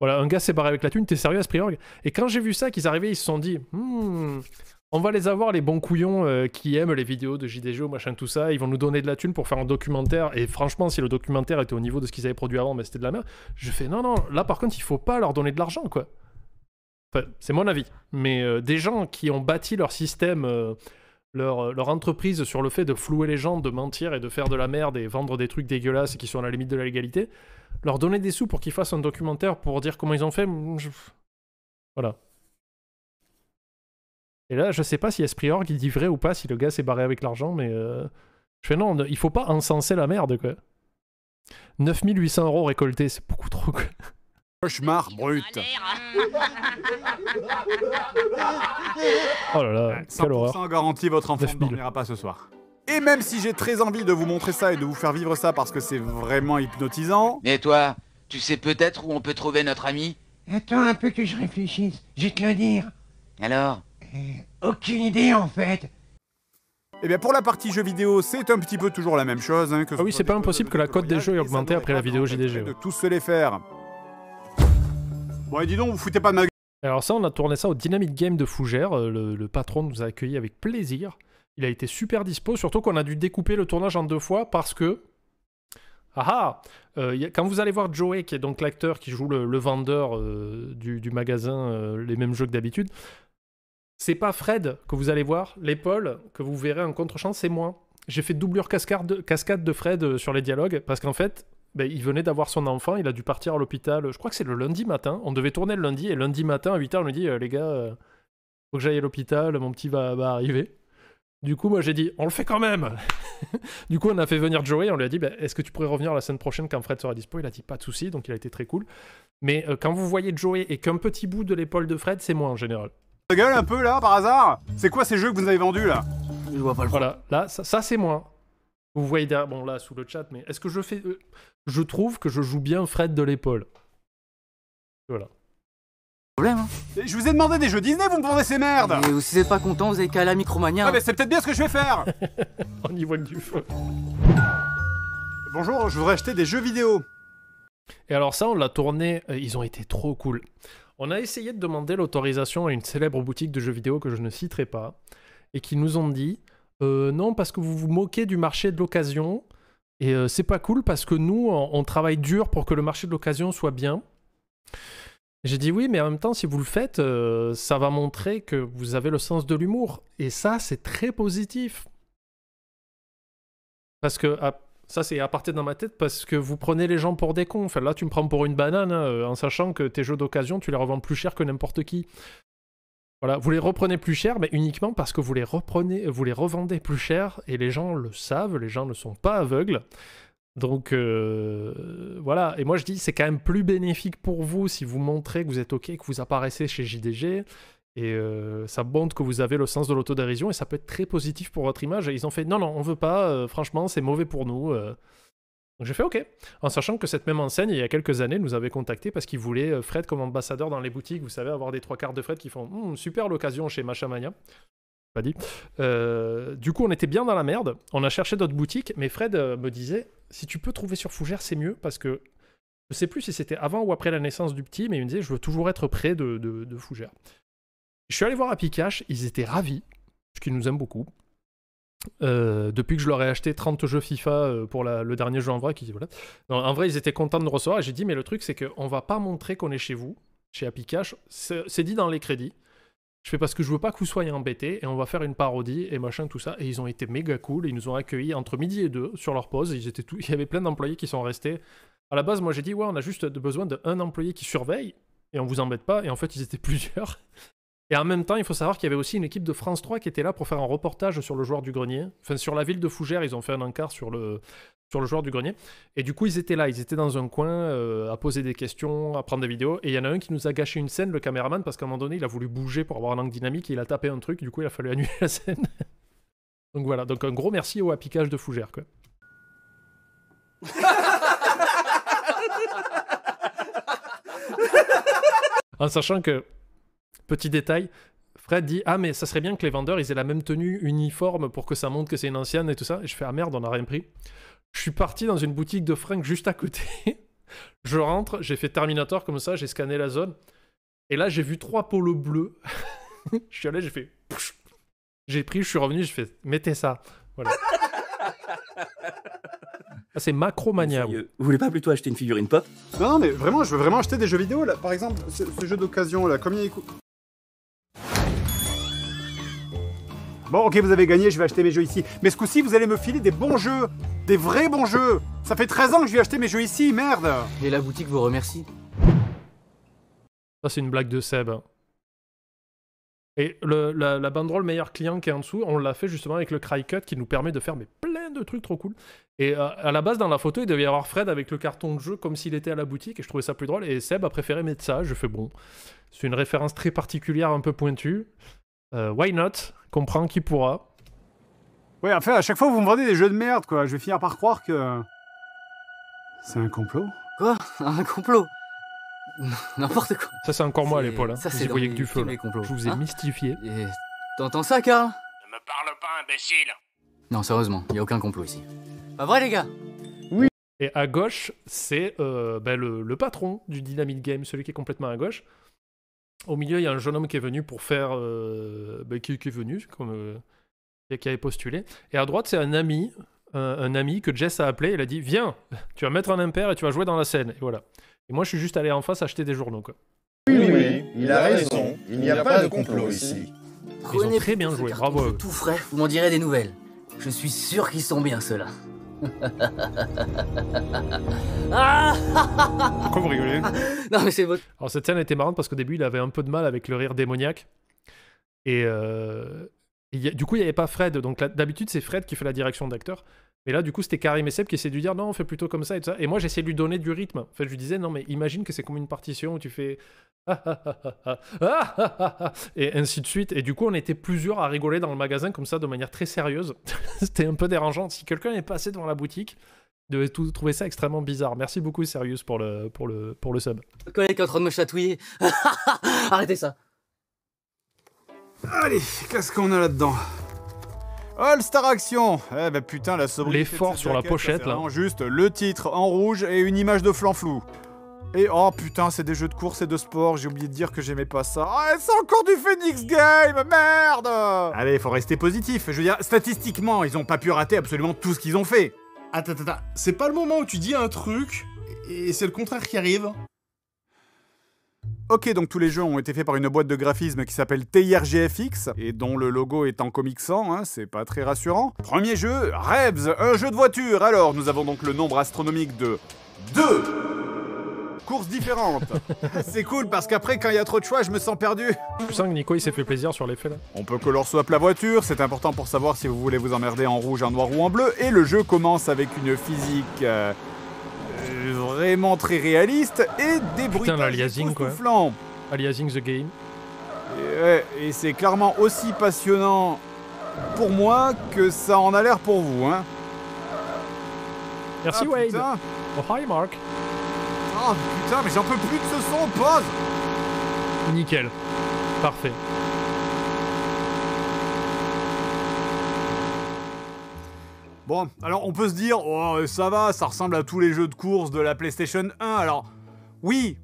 Voilà, un gars s'est barré avec la thune, t'es sérieux, Aspriorg? Et quand j'ai vu ça, qu'ils arrivaient, ils se sont dit on va les avoir, les bons couillons qui aiment les vidéos de JDG, machin, tout ça. Ils vont nous donner de la thune pour faire un documentaire. Et franchement, si le documentaire était au niveau de ce qu'ils avaient produit avant, mais c'était de la merde. Je fais non, là par contre, il faut pas leur donner de l'argent, quoi. Enfin, c'est mon avis. Mais des gens qui ont bâti leur système, leur entreprise sur le fait de flouer les gens, de mentir et de faire de la merde et vendre des trucs dégueulasses et qui sont à la limite de la légalité, leur donner des sous pour qu'ils fassent un documentaire pour dire comment ils ont fait, voilà. Et là, je sais pas si Espriorg il dit vrai ou pas, si le gars s'est barré avec l'argent, mais je fais non, il faut pas encenser la merde, quoi. 9800 € récoltés, c'est beaucoup trop. Cauchemar brut. Oh là là, quelle horreur. 100% garantie, votre enfant ne dormira pas ce soir. Et même si j'ai très envie de vous montrer ça et de vous faire vivre ça parce que c'est vraiment hypnotisant... Mais toi, tu sais peut-être où on peut trouver notre ami? Attends un peu que je réfléchisse, je vais te le dire. Alors? Aucune idée en fait. Eh bien pour la partie jeux vidéo, c'est un petit peu toujours la même chose. Hein, ah oui, c'est pas impossible que la cote des jeux ait augmenté après la vidéo JDG. De tous se les faire. Bon et dis donc, vous foutez pas de ma gueule. Alors ça, on a tourné ça au Dynamite Game de Fougères. Le patron nous a accueillis avec plaisir. Il a été super dispo, surtout qu'on a dû découper le tournage en 2 fois parce que... quand vous allez voir Joey, qui est donc l'acteur qui joue le vendeur du magasin, les mêmes jeux que d'habitude, c'est pas Fred que vous allez voir, l'épaule que vous verrez en contre-champ, c'est moi. J'ai fait doublure cascade de Fred sur les dialogues, parce qu'en fait, il venait d'avoir son enfant, il a dû partir à l'hôpital, je crois que c'est le lundi matin, on devait tourner le lundi, et lundi matin à 8h, on me dit, les gars, faut que j'aille à l'hôpital, mon petit va arriver. Du coup, moi j'ai dit, on le fait quand même. Du coup, on a fait venir Joey, on lui a dit, est-ce que tu pourrais revenir la semaine prochaine quand Fred sera dispo? Il a dit, pas de souci, donc il a été très cool. Mais quand vous voyez Joey et qu'un petit bout de l'épaule de Fred, c'est moi en général. Ta gueule un peu là, par hasard? C'est quoi ces jeux que vous avez vendus là? Je vois pas le Voilà, là, ça c'est moi. Vous voyez derrière, bon là, sous le chat, mais est-ce que je fais... je trouve que je joue bien Fred de l'épaule. Voilà. Problème, hein. Je vous ai demandé des jeux Disney, vous me vendez ces merdes! Et si vous êtes pas content, vous avez qu'à aller à Micromania. Ah mais c'est peut-être bien ce que je vais faire! On y voit que du feu. Bonjour, je voudrais acheter des jeux vidéo. Et alors ça, on l'a tourné, ils ont été trop cool. On a essayé de demander l'autorisation à une célèbre boutique de jeux vidéo que je ne citerai pas, et qui nous ont dit non, parce que vous vous moquez du marché de l'occasion, et c'est pas cool parce que nous, on travaille dur pour que le marché de l'occasion soit bien. J'ai dit oui, mais en même temps, si vous le faites, ça va montrer que vous avez le sens de l'humour. Et ça, c'est très positif. Parce que... ça, c'est à partir dans ma tête parce que vous prenez les gens pour des cons. Enfin, là, tu me prends pour une banane, hein, en sachant que tes jeux d'occasion, tu les revends plus cher que n'importe qui. Voilà, vous les reprenez plus cher, mais uniquement parce que vous les revendez plus cher, et les gens le savent, les gens ne sont pas aveugles. Donc, voilà. Et moi, je dis, c'est quand même plus bénéfique pour vous si vous montrez que vous êtes OK, que vous apparaissez chez JDG. Et ça montre que vous avez le sens de l'autodérision et ça peut être très positif pour votre image. Et ils ont fait non, on veut pas, franchement, c'est mauvais pour nous. Donc j'ai fait OK. En sachant que cette même enseigne, il y a quelques années, nous avait contacté parce qu'ils voulaient Fred comme ambassadeur dans les boutiques. Vous savez, avoir des 3/4 de Fred qui font super l'occasion chez Machamania. Pas dit. Du coup, on était bien dans la merde. On a cherché d'autres boutiques, mais Fred me disait si tu peux trouver sur Fougères, c'est mieux parce que je sais plus si c'était avant ou après la naissance du petit, mais il me disait je veux toujours être près de Fougères. Je suis allé voir à Pikache, ils étaient ravis, parce qu'ils nous aiment beaucoup. Depuis que je leur ai acheté 30 jeux FIFA pour le dernier jeu en vrai, voilà. Non, en vrai, ils étaient contents de nous recevoir, et j'ai dit, mais le truc, c'est qu'on va pas montrer qu'on est chez vous, chez Pikache, c'est dit dans les crédits. Je fais parce que je veux pas que vous soyez embêtés, et on va faire une parodie, et machin, tout ça. Et ils ont été méga cool, ils nous ont accueillis entre midi et 2 sur leur pause, il y avait plein d'employés qui sont restés. À la base, moi j'ai dit, ouais, on a juste besoin d'un employé qui surveille, et on vous embête pas, et en fait, ils étaient plusieurs. Et en même temps, il faut savoir qu'il y avait aussi une équipe de France 3 qui était là pour faire un reportage sur le joueur du grenier. Enfin, sur la ville de Fougères, ils ont fait un encart sur le joueur du grenier. Et du coup, ils étaient là, ils étaient dans un coin à poser des questions, à prendre des vidéos. Et il y en a un qui nous a gâché une scène, le caméraman, parce qu'à un moment donné, il a voulu bouger pour avoir un angle dynamique et il a tapé un truc. Du coup, il a fallu annuler la scène. Donc voilà, donc un gros merci au Pikache de Fougères, quoi. En sachant que... Petit détail, Fred dit « Ah, mais ça serait bien que les vendeurs, ils aient la même tenue uniforme pour que ça montre que c'est une ancienne et tout ça. » Et je fais « Ah merde, on n'a rien pris. » Je suis parti dans une boutique de fringues juste à côté. Je rentre, j'ai fait Terminator comme ça, j'ai scanné la zone. Et là, j'ai vu 3 polos bleus. Je suis allé, j'ai fait... Pfff. J'ai pris, je suis revenu, j'ai fait « Mettez ça. » Voilà. Ah, c'est Macromania. Vous voulez pas plutôt acheter une figurine pop? Non, mais vraiment, je veux vraiment acheter des jeux vidéo, là. Par exemple, ce jeu d'occasion, là, combien il coûte? Bon, ok, vous avez gagné, je vais acheter mes jeux ici. Mais ce coup-ci, vous allez me filer des bons jeux. Des vrais bons jeux. Ça fait 13 ans que je vais acheter mes jeux ici, merde. Et la boutique vous remercie. Ça, c'est une blague de Seb. Et la banderole meilleur client qui est en dessous, on l'a fait justement avec le CryCut qui nous permet de faire mais, plein de trucs trop cool. Et à la base, dans la photo, il devait y avoir Fred avec le carton de jeu comme s'il était à la boutique et je trouvais ça plus drôle. Et Seb a préféré mettre ça. Je fais bon, c'est une référence très particulière, un peu pointue. Why not? Comprends qui pourra. Ouais, enfin, à chaque fois, vous me vendez des jeux de merde, quoi. Je vais finir par croire que... C'est un complot. Quoi? Un complot? N'importe quoi. Ça, c'est encore moi à l'épaule. Hein. Ça, Vous c'est y dans voyez les que du feu. films, Là. les complots. Je vous ai Hein mystifié. Et t'entends ça, Karl? Ne me parle pas, imbécile. Non, sérieusement, y a aucun complot ici. Pas vrai, les gars? Oui. Et à gauche, c'est le patron du Dynamite Game, celui qui est complètement à gauche. Au milieu, il y a un jeune homme qui est venu pour faire... qui est venu, comme, qui avait postulé. Et à droite, c'est un ami que Jess a appelé. Il a dit, viens, tu vas mettre un impair et tu vas jouer dans la scène. Et voilà. Et moi, je suis juste allé en face acheter des journaux, quoi. Oui, il a raison. Il n'y a pas de complot ici. Ils ont très bien joué, bravo à eux. Tout frais, vous m'en direz des nouvelles. Je suis sûr qu'ils sont bien, ceux-là. Pourquoi vous rigolez? Non, mais c'est votre... Alors, cette scène était marrante parce qu'au début, il avait un peu de mal avec le rire démoniaque. Et du coup, il n'y avait pas Fred. Donc, d'habitude, c'est Fred qui fait la direction d'acteur. Mais là, du coup, c'était Karim et Seb qui essaient de lui dire non, on fait plutôt comme ça et tout ça. Et moi, j'essayais de lui donner du rythme. En fait, je lui disais non, mais imagine que c'est comme une partition où tu fais et ainsi de suite. Et du coup, on était plusieurs à rigoler dans le magasin comme ça de manière très sérieuse. C'était un peu dérangeant. Si quelqu'un est passé devant la boutique, il devait trouver ça extrêmement bizarre. Merci beaucoup, Serious, pour le sub. Le collègue est en train de me chatouiller. Arrêtez ça. Allez, qu'est-ce qu'on a là-dedans? All Star Action. Eh ben putain, la sobriété. L'effort sur la pochette, là. Juste le titre en rouge et une image de flanflou. Et oh putain, c'est des jeux de course et de sport, j'ai oublié de dire que j'aimais pas ça. Ah, c'est encore du Phoenix Game, merde! Allez, faut rester positif. Je veux dire, statistiquement, ils ont pas pu rater absolument tout ce qu'ils ont fait. Attends, c'est pas le moment où tu dis un truc et c'est le contraire qui arrive. Ok, donc tous les jeux ont été faits par une boîte de graphisme qui s'appelle TIRGFX et dont le logo est en Comic Sans, hein, c'est pas très rassurant. Premier jeu, Rebs, un jeu de voiture. Alors, nous avons donc le nombre astronomique de 2 courses différentes. C'est cool parce qu'après, quand il y a trop de choix, je me sens perdu. Je sens que Nico, il s'est fait plaisir sur l'effet là. On peut color swap la voiture, c'est important pour savoir si vous voulez vous emmerder en rouge, en noir ou en bleu. Et le jeu commence avec une physique... vraiment très réaliste et des bruits époustouflants. Aliasing the game. Et c'est clairement aussi passionnant pour moi que ça en a l'air pour vous, hein. Merci Wade. Putain. Oh hi Mark. Oh putain, mais j'en peux plus de ce son, pause. Nickel. Parfait. Bon, alors on peut se dire, oh ça va, ça ressemble à tous les jeux de course de la PlayStation 1. Alors, oui,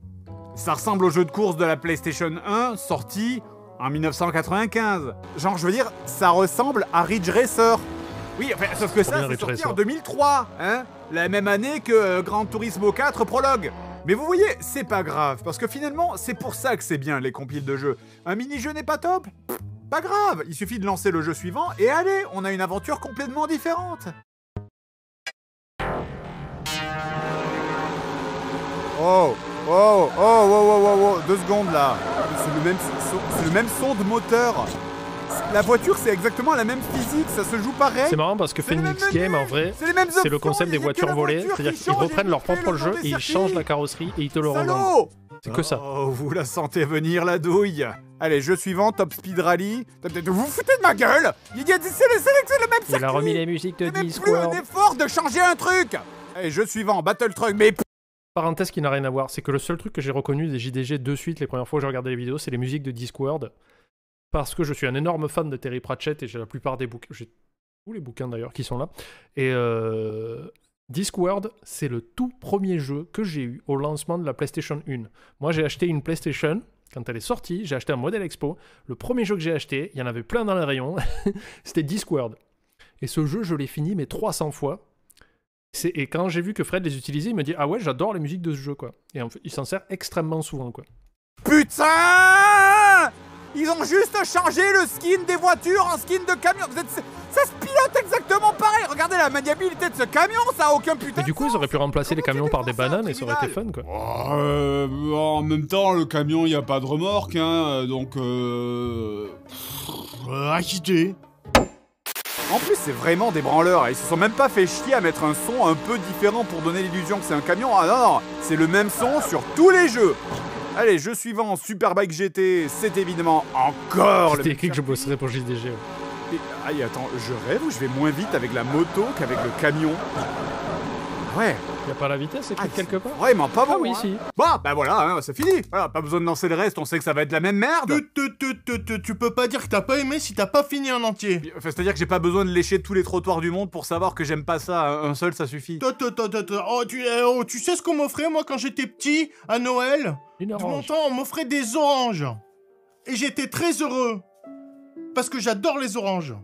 ça ressemble aux jeux de course de la PlayStation 1 sortis en 1995. Genre, je veux dire, ça ressemble à Ridge Racer. Oui, enfin, sauf que ça, c'est sorti en 2003, hein, la même année que Gran Turismo 4 Prologue. Mais vous voyez, c'est pas grave, parce que finalement, c'est pour ça que c'est bien les compiles de jeux. Un mini-jeu n'est pas top? Pas grave, il suffit de lancer le jeu suivant et allez, on a une aventure complètement différente. Oh, 2 secondes là. C'est le même son de moteur. La voiture, c'est exactement la même physique, ça se joue pareil. C'est marrant parce que Phoenix Game, en vrai, c'est le concept des voitures volées. C'est-à-dire qu'ils reprennent leur propre jeu et ils changent la carrosserie et ils te le revendent. C'est que ça. Oh, vous la sentez venir, la douille. Allez, jeu suivant, Top Speed Rally. Vous vous foutez de ma gueule? C'est le même circuit. Il a remis les musiques de Discord. Il n'y a même plus un effort de changer un truc. Allez, jeu suivant, Battle Truck, mais... Parenthèse qui n'a rien à voir, c'est que le seul truc que j'ai reconnu des JDG de suite les premières fois que j'ai regardé les vidéos, c'est les musiques de Discworld. Parce que je suis un énorme fan de Terry Pratchett et j'ai la plupart des bouquins, j'ai tous les bouquins d'ailleurs qui sont là. Et Discworld, c'est le tout premier jeu que j'ai eu au lancement de la PlayStation 1. Moi j'ai acheté une PlayStation, quand elle est sortie, j'ai acheté un modèle Expo. Le premier jeu que j'ai acheté, il y en avait plein dans les rayons, c'était Discworld. Et ce jeu, je l'ai fini mais 300 fois. Et quand j'ai vu que Fred les utilisait, il me dit « Ah ouais, j'adore les musiques de ce jeu, quoi. » Et en fait, il s'en sert extrêmement souvent, quoi. Putain! Ils ont juste changé le skin des voitures en skin de camion. Ça se pilote exactement pareil. regardez la maniabilité de ce camion, ça a aucun putain Et du coup, ils auraient pu remplacer les camions par des bananes et ça aurait été fun, quoi. En même temps, le camion, il n'y a pas de remorque, hein, donc... Agité. En plus, c'est vraiment des branleurs. Ils se sont même pas fait chier à mettre un son un peu différent pour donner l'illusion que c'est un camion. Ah non, c'est le même son sur tous les jeux. Allez, jeu suivant, Superbike GT, c'est évidemment encore le C'était même écrit que je bosserais pour JDG. Ouais. Et, aïe, attends, je rêve ou je vais moins vite avec la moto qu'avec le camion? Ouais. Y'a pas la vitesse écrite quelque part? Vraiment pas bon. Ah oui, hein. si. Bon, bah voilà, hein, c'est fini. Voilà, pas besoin de lancer le reste, on sait que ça va être la même merde. Tu peux pas dire que t'as pas aimé si t'as pas fini en entier. Enfin, c'est-à-dire que j'ai pas besoin de lécher tous les trottoirs du monde pour savoir que j'aime pas ça. Un seul, ça suffit. Tu sais ce qu'on m'offrait, moi, quand j'étais petit, à Noël? Une De orange. mon temps, on m'offrait des oranges. Et j'étais très heureux. Parce que j'adore les oranges.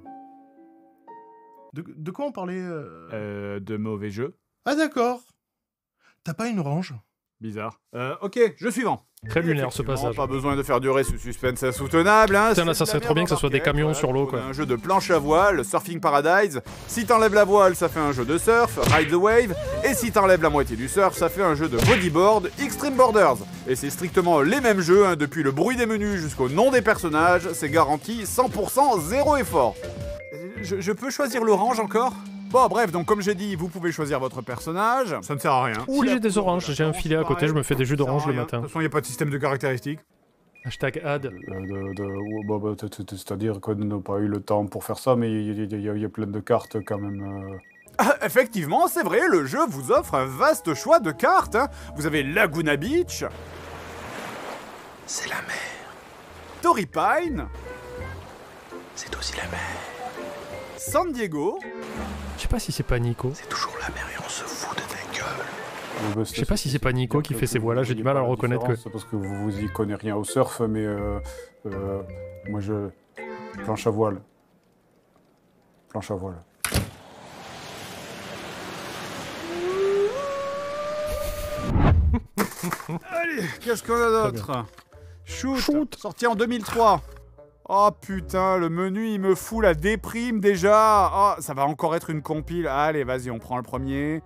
De quoi on parlait De mauvais jeux. Ah d'accord. T'as pas une orange? Bizarre. Ok, jeu suivant. Très lunaire ce passage. Pas besoin de faire durer ce suspense insoutenable, hein. Putain, là, ça serait trop bien que ce soit des camions sur l'eau, quoi. Un jeu de planche à voile, Surfing Paradise. Si t'enlèves la voile, ça fait un jeu de surf, Ride the Wave. Et si t'enlèves la moitié du surf, ça fait un jeu de bodyboard, Extreme Borders. Et c'est strictement les mêmes jeux, hein, depuis le bruit des menus jusqu'au nom des personnages. C'est garanti 100% zéro effort. Je peux choisir l'orange encore? Bon, bref, donc comme j'ai dit, vous pouvez choisir votre personnage. Ça ne sert à rien. Si j'ai des oranges, j'ai un filet à côté, je me fais des jus d'orange le matin. De toute façon, il n'y a pas de système de caractéristiques. Hashtag ad. C'est-à-dire qu'on n'a pas eu le temps pour faire ça, mais il y a plein de cartes quand même. Ah, effectivement, c'est vrai, le jeu vous offre un vaste choix de cartes. Hein. Vous avez Laguna Beach. C'est la mer. Torrey Pine. C'est aussi la mer. San Diego. Je sais pas si c'est pas Nico. C'est toujours la mer et on se fout de ta gueule. Je sais pas si c'est pas Nico qui fait ces voix-là, j'ai du mal à le reconnaître que... C'est parce que vous y connaissez rien au surf, mais moi je... Planche à voile. Planche à voile. Allez, qu'est-ce qu'on a d'autre? Shoot, sorti en 2003. Oh putain, le menu il me fout la déprime déjà. Oh, ça va encore être une compile. Allez, vas-y, on prend le premier.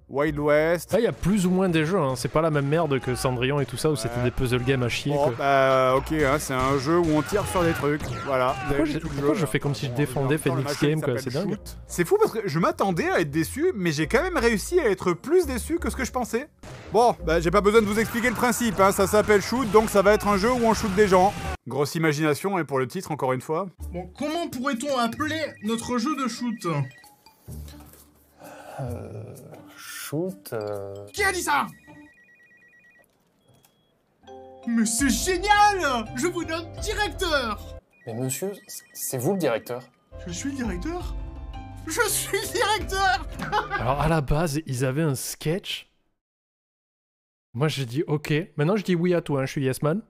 Wild West. Là, il y a plus ou moins des jeux, hein. C'est pas la même merde que Cendrillon et tout ça, où c'était des puzzle games à chier. Bon, bah, ok, hein, c'est un jeu où on tire sur des trucs. Voilà. Pourquoi je fais comme si je défendais Phoenix Game, quoi, c'est dingue. C'est fou parce que je m'attendais à être déçu, mais j'ai quand même réussi à être plus déçu que ce que je pensais. Bon, bah, j'ai pas besoin de vous expliquer le principe, hein. Ça s'appelle Shoot, donc ça va être un jeu où on shoot des gens. Grosse imagination, et pour le titre, encore une fois. Bon, comment pourrait-on appeler notre jeu de shoot? Shoot. Qui a dit ça? Mais c'est génial! Je vous nomme directeur! Mais monsieur, c'est vous le directeur? Je suis le directeur? Je suis le directeur! Alors à la base, ils avaient un sketch. Moi j'ai dit ok. Maintenant je dis oui à tout, hein, je suis yes man.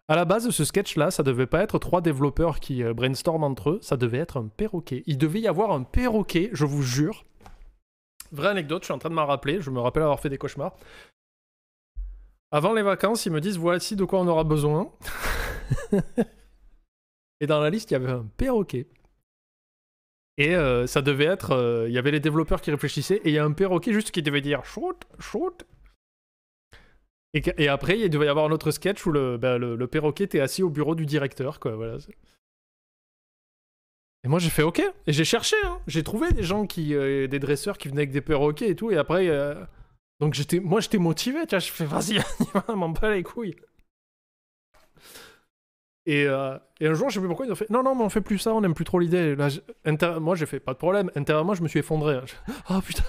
À la base, ce sketch-là, ça devait pas être 3 développeurs qui brainstorment entre eux, ça devait être un perroquet. Il devait y avoir un perroquet, je vous jure. Vraie anecdote, je suis en train de m'en rappeler, je me rappelle avoir fait des cauchemars. Avant les vacances, ils me disent voici de quoi on aura besoin. Et dans la liste, il y avait un perroquet. Et ça devait être... Il y avait les développeurs qui réfléchissaient, et il y a un perroquet juste qui devait dire shoot, shoot. Et après, il devait y avoir un autre sketch où le perroquet était assis au bureau du directeur, quoi, voilà. Et moi j'ai fait ok, et j'ai cherché, hein. J'ai trouvé des gens des dresseurs qui venaient avec des perroquets et tout, et après, donc moi j'étais motivé, tu vois, je fais vas-y, on m'en bat les couilles. Et un jour, je sais plus pourquoi, ils ont fait non, mais on fait plus ça, on aime plus trop l'idée. Moi j'ai fait pas de problème, intérieurement je me suis effondré. Oh putain.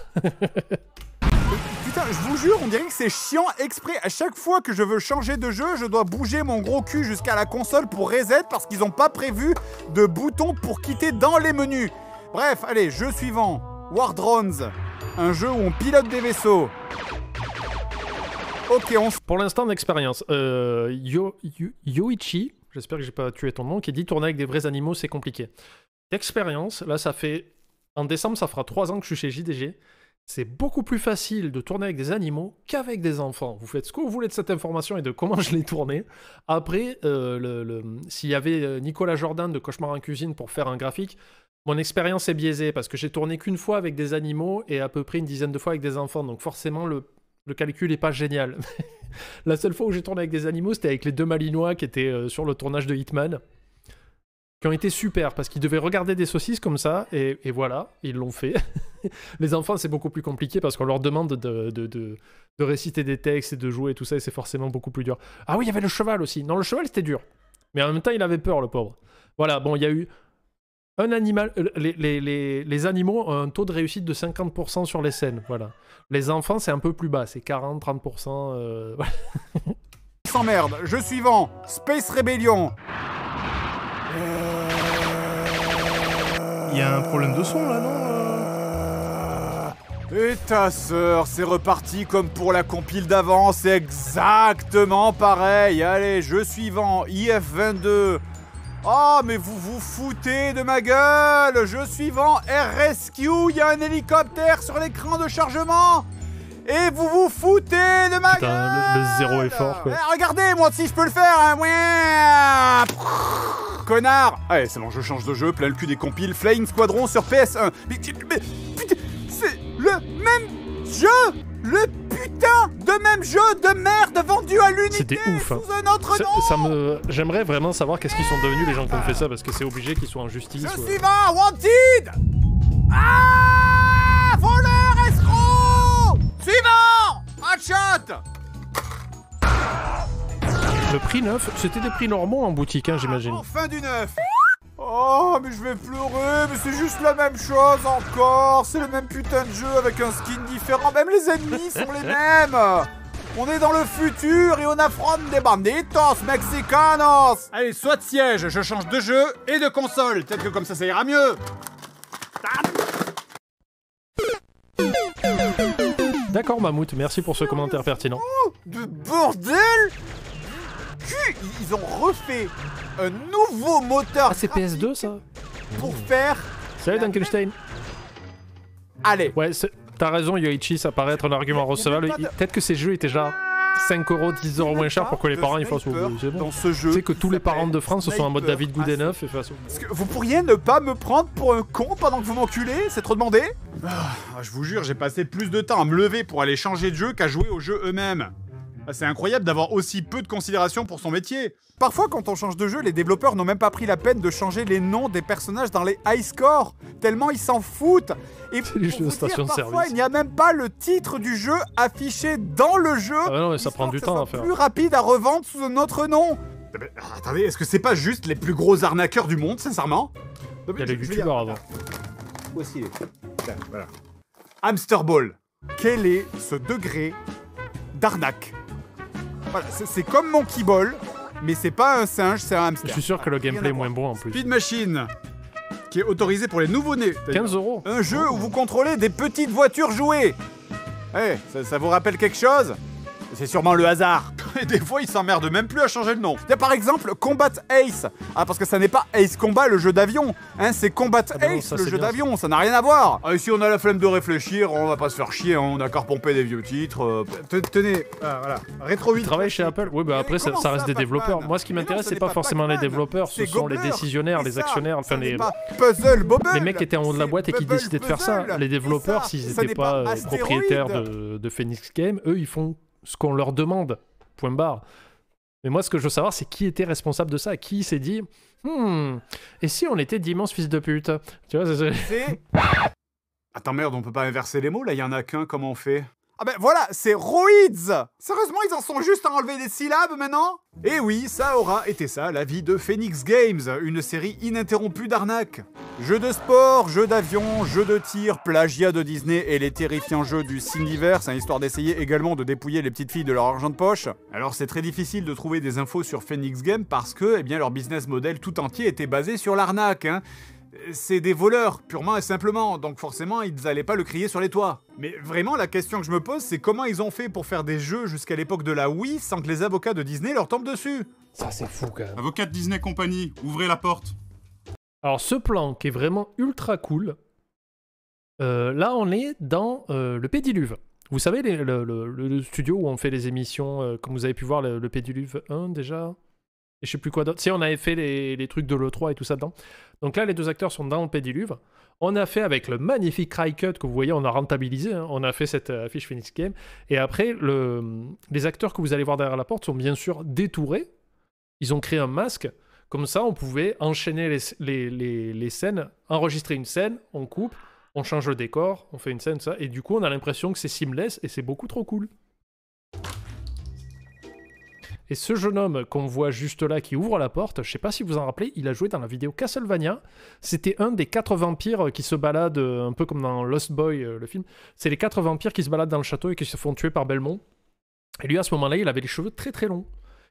Putain, je vous jure, on dirait que c'est chiant exprès. À chaque fois que je veux changer de jeu, je dois bouger mon gros cul jusqu'à la console pour reset parce qu'ils n'ont pas prévu de bouton pour quitter dans les menus. Bref, allez, jeu suivant. War Drones, un jeu où on pilote des vaisseaux. Ok, Pour l'instant d'expérience, Yoichi, j'espère que j'ai pas tué ton nom, qui dit tourner avec des vrais animaux, c'est compliqué. D'expérience, là ça fait... En décembre, ça fera 3 ans que je suis chez JDG. C'est beaucoup plus facile de tourner avec des animaux qu'avec des enfants. Vous faites ce que vous voulez de cette information et de comment je l'ai tournée. Après, s'il y avait Nicolas Jordan de Cauchemar en cuisine pour faire un graphique, mon expérience est biaisée parce que j'ai tourné qu'une fois avec des animaux et à peu près une dizaine de fois avec des enfants. Donc forcément, le calcul n'est pas génial. La seule fois où j'ai tourné avec des animaux, c'était avec les 2 Malinois qui étaient sur le tournage de Hitman. Qui ont été super parce qu'ils devaient regarder des saucisses comme ça et voilà, ils l'ont fait. Les enfants, c'est beaucoup plus compliqué parce qu'on leur demande de réciter des textes et de jouer et tout ça et c'est forcément beaucoup plus dur. Ah oui, il y avait le cheval aussi. Non, le cheval, c'était dur. Mais en même temps, il avait peur, le pauvre. Voilà, bon, il y a eu un animal... Les animaux ont un taux de réussite de 50% sur les scènes, voilà. Les enfants, c'est un peu plus bas, c'est 40-30%. Voilà. S'emmerde, jeu suivant, Space Rebellion. Il y a un problème de son là, non Et ta sœur, c'est reparti comme pour la compile d'avant, c'est exactement pareil. Allez, jeu suivant, IF22. Oh, mais vous vous foutez de ma gueule. Jeu suivant, RSQ, il y a un hélicoptère sur l'écran de chargement. Et vous vous foutez de ma gueule. Le zéro effort, quoi. Regardez, moi aussi je peux le faire, hein. Ouais. Connard. Allez, c'est bon, je change de jeu, plein le cul des compiles. Flying Squadron sur PS1. Mais putain, c'est le même jeu. Le putain de même jeu de merde vendu à l'unité. C'était ouf, hein. Sous un autre nom. J'aimerais vraiment savoir qu'est-ce qu'ils sont devenus les gens qui ont fait ça parce que c'est obligé qu'ils soient en justice. Je suis va, Wanted. Ah, voleur, escroc. Suivant. Hotshot. Le prix neuf, c'était des prix normaux en boutique, hein, j'imagine. Fin du neuf. Oh, mais je vais pleurer, mais c'est juste la même chose encore. C'est le même putain de jeu avec un skin différent. Même les ennemis sont les mêmes. On est dans le futur et on affronte des banditos mexicanos. Allez, soit de siège, je change de jeu et de console. Peut-être que comme ça ira mieux. D'accord, Mammouth, merci pour ce commentaire pertinent. De bordel. Ils ont refait un nouveau moteur. Ah, c'est PS2 ça? Pour faire. Salut Dunkelstein. Allez. Ouais, t'as raison, Yoichi, ça paraît être un argument recevable. Peut-être que ces jeux étaient déjà 5 €, 10 € moins cher pour que les parents ils fassent bon. Dans ce jeu. Tu sais que tous les parents de France sont en mode David Goudeneuve et façon. Vous pourriez ne pas me prendre pour un con pendant que vous m'enculez? C'est trop demandé? Je vous jure, j'ai passé plus de temps à me lever pour aller changer de jeu qu'à jouer aux jeux eux-mêmes. C'est incroyable d'avoir aussi peu de considération pour son métier. Parfois, quand on change de jeu, les développeurs n'ont même pas pris la peine de changer les noms des personnages dans les high scores, tellement ils s'en foutent. Et pour vous dire, parfois, il n'y a même pas le titre du jeu affiché dans le jeu. Ah non, mais ça prend du temps à faire. Plus rapide à revendre sous un autre nom. Attendez, est-ce que c'est pas juste les plus gros arnaqueurs du monde, sincèrement? Il y a les youtubeurs avant. Où est-ce qu'il est? Voilà. Hamster Ball. Quel est ce degré d'arnaque? Voilà, c'est comme Monkey Ball, mais c'est pas un singe, c'est un hamster. Je suis sûr que le gameplay est moins bon en plus. Speed Machine, qui est autorisé pour les nouveau-nés. 15 €. Un jeu où vous contrôlez des petites voitures jouées. Eh, ça vous rappelle quelque chose? C'est sûrement le hasard. Et des fois, ils s'emmerdent même plus à changer le nom. Il y a par exemple Combat Ace. Ah, parce que ça n'est pas Ace Combat, le jeu d'avion. Hein, c'est Combat Ace, le jeu d'avion. Ça n'a rien à voir. Ah, ici, on a la flemme de réfléchir. On va pas se faire chier. Hein, on a qu'à repomper des vieux titres. Tenez, voilà. Rétro 8. Tu travailles chez Apple? Oui, bah après, ça reste des développeurs. Moi, ce qui m'intéresse, c'est pas forcément les développeurs. Ce sont les décisionnaires, les actionnaires. Enfin, les mecs qui étaient en haut de la boîte et qui décidaient de faire ça. Les développeurs, s'ils n'étaient pas propriétaires de Phoenix Game, eux, ils font ce qu'on leur demande, point barre. Mais moi, ce que je veux savoir, c'est qui était responsable de ça, qui s'est dit et si on était d'immenses fils de pute? Tu vois, c'est... Attends, merde, on peut pas inverser les mots, là, il y en a qu'un, comment on fait? Ah ben voilà, c'est Roids. Sérieusement, ils en sont juste à enlever des syllabes maintenant? Et oui, ça aura été ça, la vie de Phoenix Games, une série ininterrompue d'arnaques. Jeux de sport, jeux d'avion, jeux de tir, plagiat de Disney et les terrifiants jeux du Cineverse, histoire d'essayer également de dépouiller les petites filles de leur argent de poche. Alors c'est très difficile de trouver des infos sur Phoenix Games parce que, leur business model tout entier était basé sur l'arnaque, C'est des voleurs, purement et simplement, donc forcément, ils allaient pas le crier sur les toits. Mais vraiment, la question que je me pose, c'est comment ils ont fait pour faire des jeux jusqu'à l'époque de la Wii sans que les avocats de Disney leur tombent dessus? Ça, c'est fou, quand même. Avocat de Disney Company, ouvrez la porte. Alors, ce plan qui est vraiment ultra cool, là, on est dans le Pédiluve. Vous savez, le studio où on fait les émissions, comme vous avez pu voir, le Pédiluve 1, déjà? Et je sais plus quoi d'autre. Si, on avait fait les trucs de l'E3 et tout ça dedans. Donc là, les 2 acteurs sont dans le pédiluve. On a fait avec le magnifique Cry Cut que vous voyez, on a rentabilisé. Hein. On a fait cette affiche Phoenix Game. Et après, les acteurs que vous allez voir derrière la porte sont bien sûr détourés. Ils ont créé un masque. Comme ça, on pouvait enchaîner les scènes, enregistrer une scène, on coupe, on change le décor, on fait une scène, ça. Et du coup, on a l'impression que c'est seamless et c'est beaucoup trop cool. Et ce jeune homme qu'on voit juste là qui ouvre la porte, je sais pas si vous en rappelez, il a joué dans la vidéo Castlevania. C'était un des 4 vampires qui se baladent, un peu comme dans Lost Boy, le film. C'est les 4 vampires qui se baladent dans le château et qui se font tuer par Belmont. Et lui, à ce moment-là, il avait les cheveux très très longs.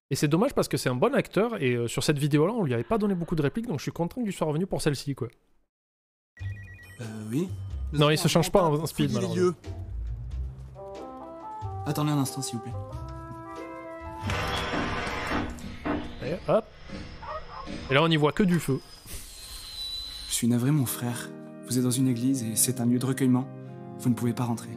Et c'est dommage parce que c'est un bon acteur, et sur cette vidéo-là, on lui avait pas donné beaucoup de répliques, donc je suis content qu'il soit revenu pour celle-ci, quoi. Oui. Non, il se change pas en speed, malheureusement. Attendez un instant, s'il vous plaît. Et hop. Et là, on n'y voit que du feu. Je suis navré, mon frère. Vous êtes dans une église et c'est un lieu de recueillement. Vous ne pouvez pas rentrer.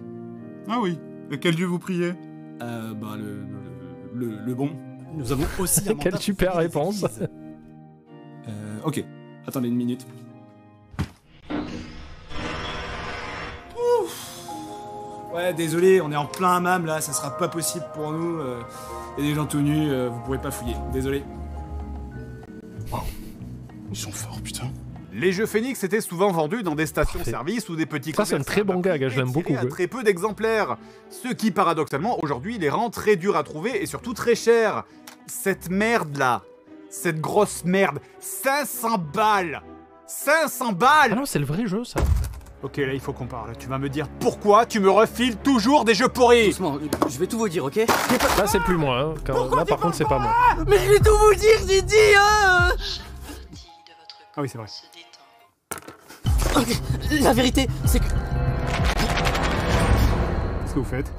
Ah oui. Et quel dieu vous priez? Bah, le bon. Nous avons aussi un Quelle super réponse. Ok. Attendez une minute. Ouais, désolé, on est en plein hammam là, ça sera pas possible pour nous. Y a des gens tout nus, vous pourrez pas fouiller. Désolé. Oh. Ils sont forts, putain. Les jeux Phoenix étaient souvent vendus dans des stations-service ou des petits commerces. Ça, c'est un très bon gag, je l'aime beaucoup. Très peu d'exemplaires. Ce qui, paradoxalement, aujourd'hui, les rend très durs à trouver et surtout très chers. Cette merde-là. Cette grosse merde. 500 balles 500 balles! Ah non, c'est le vrai jeu, ça. Ok, là, il faut qu'on parle. Tu vas me dire pourquoi tu me refiles toujours des jeux pourris. Doucement, je vais tout vous dire, ok? Là, c'est plus moi. Hein. Là, par contre, c'est pas moi. Mais je vais tout vous dire, j'ai dit, hein! Ah oui, c'est vrai. Ok, la vérité, c'est que... Qu'est-ce que vous faites?